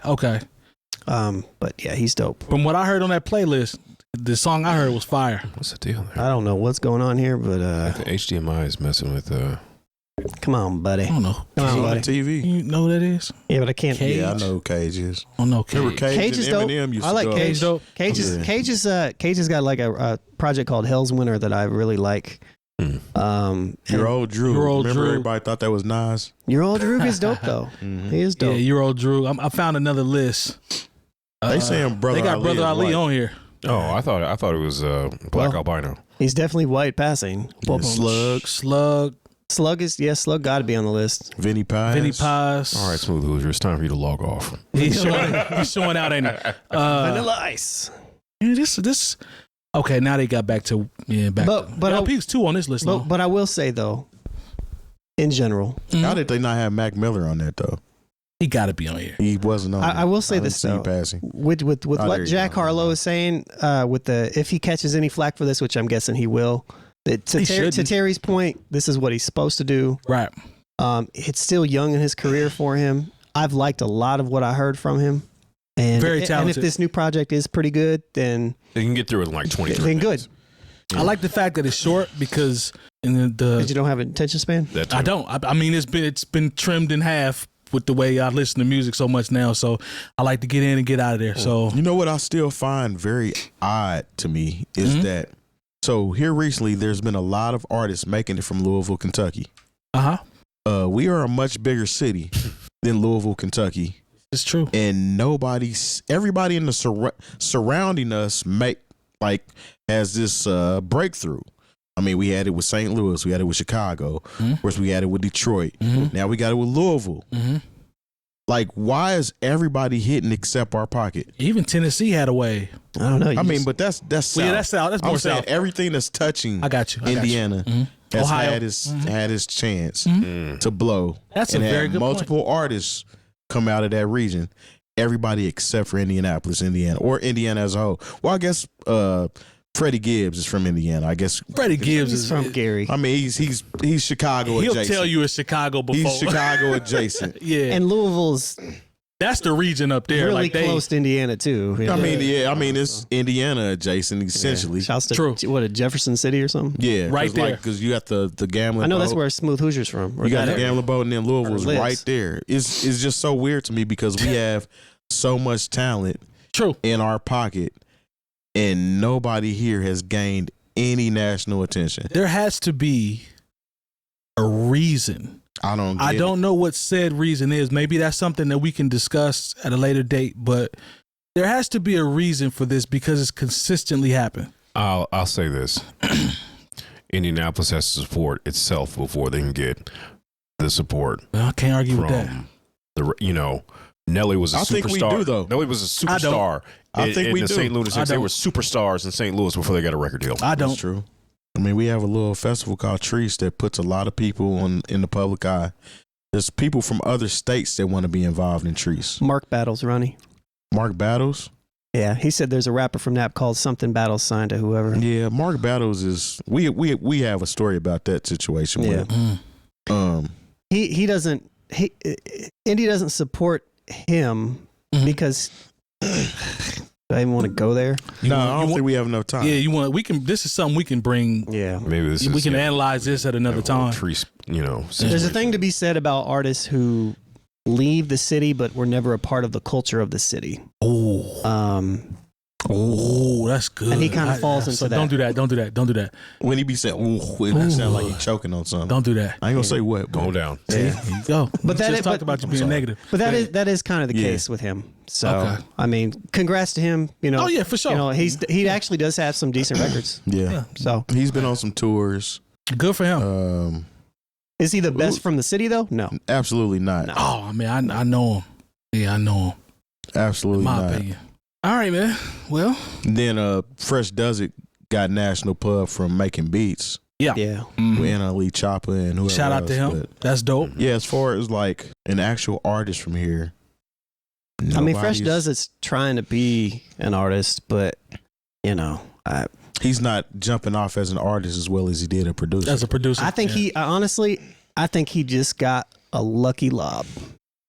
But yeah, he's dope. From what I heard on that playlist, the song I heard was fire. What's the deal there? I don't know what's going on here, but The HDMI is messing with. come on, buddy. I don't know. Come on, on buddy. TV. You know who that is? Yeah, but I can't. Cage. Yeah, I know who Cage is. I don't know. Remember Cage. Cage, Cage is and dope. Eminem used I to like go. Cage dope. Cage is Yeah. Cage has got like a project called Hell's Winter that I really like. Your old Drew. Your Old Remember Drew. everybody thought that was Nas? Your old Drew is dope though. He is Yeah, dope. Euro Drew. I found another list. They saying Brother They got Ali Brother is Ali white. on here. Oh, I thought it was black Well, albino. He's definitely white passing. Yeah, Slug. Slug. Slug got to be on the list. Vinny Paz. Vinny Paz. All right, Smooth Hoosier, it's time for you to log off. He's showing out, ain't it? Vanilla Ice. Yeah, this. Okay, now they got back to But LP's 2 on this list. But I will say though, in general, How did they not have Mac Miller on that though? he got to be on here. He wasn't on. I will say didn't this see though. passing. With there what you Jack go. Harlow is saying, with the if he catches any flack for this, which I'm guessing he will. To shouldn't. Terry's point, this is what he's supposed to do. Right. It's still young in his career for him. I've liked a lot of what I heard from him. And, Very and talented. if this new project is pretty good, then They can get through it in like 23 then minutes. good. I like the fact that it's short because in Because you don't have an attention span. That too. I don't. I mean, it's been trimmed in half with the way I listen to music so much now. So I like to get in and get out of there. So You know what I still find very odd to me is that. So here recently, there's been a lot of artists making it from Louisville, Kentucky. We are a much bigger city than Louisville, Kentucky, it's true. and everybody in the surrounding us has this breakthrough. I mean, we had it with St. Louis, we had it with Chicago, of course, we had it with Detroit. Now we got it with Louisville. Like, why is everybody hitting except our pocket? Even Tennessee had a way. I don't know. I mean, but that's south. Well, yeah, that's south. That's more I'm saying south. everything that's touching I got you. Indiana has Ohio. had his chance to blow. That's and a very had good multiple artists come out of that region. Everybody except for Indianapolis, Indiana, or Indiana as a whole. Well, I guess Freddie Gibbs is from Indiana. I guess Freddie Gibbs he's is from Gary. I mean, he's Chicago He'll adjacent. tell you it's Chicago before. He's Chicago adjacent. Yeah, And Louisville's that's the region up there. really like they, close to Indiana too. I mean, it's Indiana adjacent essentially. Shouts to True. What, Jefferson City or something? Yeah, Right there. because you got the gambling. I know that's boat. where Smooth Hoosier's from. You got the Or- gambling boat, and then Louisville's lives. right there. It's just so weird to me because we have so much talent True. in our pocket, and nobody here has gained any national attention. There has to be a reason. I don't. I get don't know what said reason is. Maybe that's something that we can discuss at a later date. But there has to be a reason for this because it's consistently happened. I'll say this: Indianapolis has to support itself before they can get the support Well, I can't argue with that. from Nelly was a I superstar. think we do, though. Nelly was a I don't. superstar. I think we in the do. St. Louis. I They don't. were superstars in St. Louis before they got a record deal. I That's don't. true. I mean, we have a little festival called Trees that puts a lot of people in the public eye. There's people from other states that want to be involved in Trees. Mark Battles, Ronnie. Mark Battles. Yeah, he said there's a rapper from Nap called Something Battles signed to whoever. Yeah, Mark Battles is. We have a story about that situation. Yeah. With, He doesn't. Indy doesn't support him because. Do I even want to go there? no, I don't think we have enough time. Yeah, you want? We can. This is something we can bring. Yeah. Maybe this We is, can analyze this at another time. Trees, There's a situation. thing to be said about artists who leave the city but were never a part of the culture of the city. Oh, that's good. And he kinda falls into that. Don't do that. Don't do that. Don't do that. When he be saying, "Ooh," it sound like he's choking on something. Don't do that. I ain't gonna say what. Calm down. There you go. But that just is- talked but- about you I'm being sorry. negative. But that is kind of the Yeah. case with him. So Okay. I mean, congrats to him. Oh, yeah, for sure. He actually does have some decent records. Yeah. So He's been on some tours. Good for him. is he the best from the city though? No. Absolutely not. No. Oh, I mean, I know him. Yeah, I know him. Absolutely In my not. opinion. All right, man. Well, And then Fresh Does It got national pub from making beats yeah. Yeah. Mhm. with NLE Chopper and whoever Shout out to else, him. but That's dope. yeah, as far as like an actual artist from here. I mean, Fresh nobody's- Does It's trying to be an artist, but He's not jumping off as an artist as well as he did a producer. As a producer. I think I think he just got a lucky lob.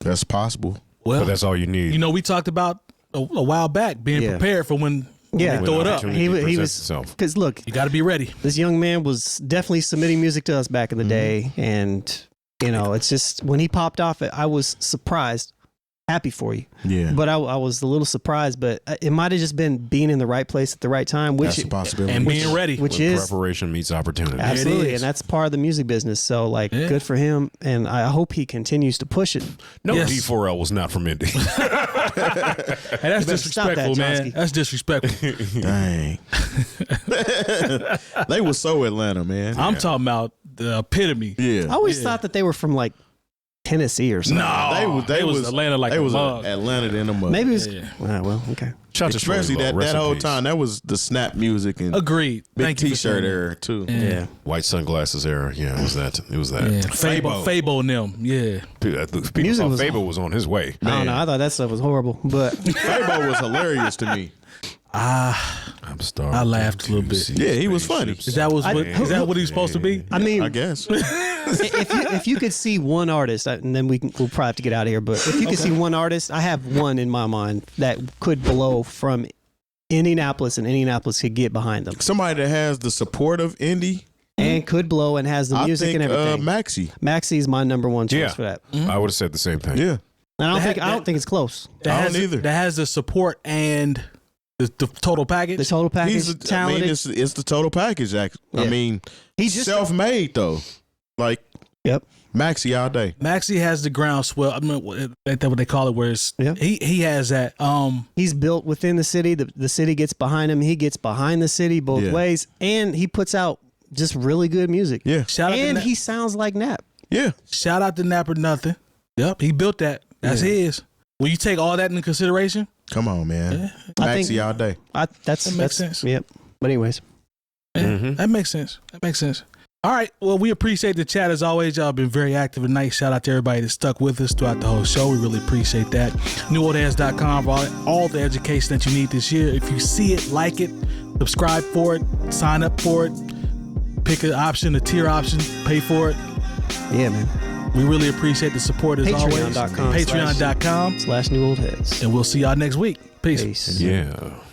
That's possible. Well, But that's all you need. you know, we talked about a while back being Yeah. prepared for when Yeah. they throw it up. He was itself. because look, You got to be ready. this young man was definitely submitting music to us back in the day, and it's just when he popped off, I was surprised, happy for you, Yeah. but I was a little surprised. But it might have just been being in the right place at the right time, which That's a possibility. And being ready. which When is preparation meets opportunity. absolutely, is. and that's part of the music business. So Yeah. good for him, and I hope he continues to push it. No, Yes. D4L was not from Indy. Hey, that's better stop disrespectful, that, man. Johnsky. That's disrespectful. Dang. They were so Atlanta, man. I'm talking about the epitome. Yeah. I always thought that they were from like Tennessee or something. No, they was Atlanta like they a was mug. Atlanta in the mud. Maybe it was. Yeah. Well, okay. Shout out to Especially Shirley Lowe. Rest that in whole peace. time. That was the snap music and Agreed. big Thank you for T-shirt saying that. era too. Yeah. White sunglasses era. Yeah, it was that. It was that. Yeah. Fabo and them. Yeah. People Music thought was- Fabo was on his way. I don't know. I thought that stuff was horrible, but Fabo was hilarious to me. I'm starving. I laughed a little bit. Yeah, he was funny. Is that what he's supposed to be? I mean, I guess. if you could see one artist, and then we'll probably have to get out of here. But if you could see one artist, I have one in my mind that could blow from Indianapolis, and Indianapolis could get behind them Somebody that has the support of Indy. and could blow and has the music I think, and everything. Maxie. Maxie's my number one choice Yeah. for that. I would have said the same thing. Yeah. And I That- don't think it's close. I don't either. That has the support and the total package. The total package, I talented. mean, it's the total package. I Yeah. mean, He's just self-made though. Like, Yep. Maxie all day. Maxie has the groundswell. I mean, that's what they call it. Where it's, Yeah. he has that. He's built within the city. The city gets behind him. He gets behind the city both Yeah. ways, and he puts out just really good music. Yeah. Shout out And to he sounds like Nap. Yeah. shout out to Napper Nothing. Yep, he built that. That's his. When you take all that into consideration, Come on, man. I Maxie think- all day. That makes sense. Yep. But anyways, that makes sense. That makes sense. All right. Well, we appreciate the chat as always. Y'all been very active tonight. Shout out to everybody that stuck with us throughout the whole show. We really appreciate that. NewOldHeads.com for all the education that you need this year. If you see it, like it, subscribe for it, sign up for it, pick an option, a tier option, pay for it. yeah, man. We really appreciate the support as always. Patreon.com. Patreon.com. /NewOldHeads. And we'll see y'all next week. Peace. Peace. Yeah.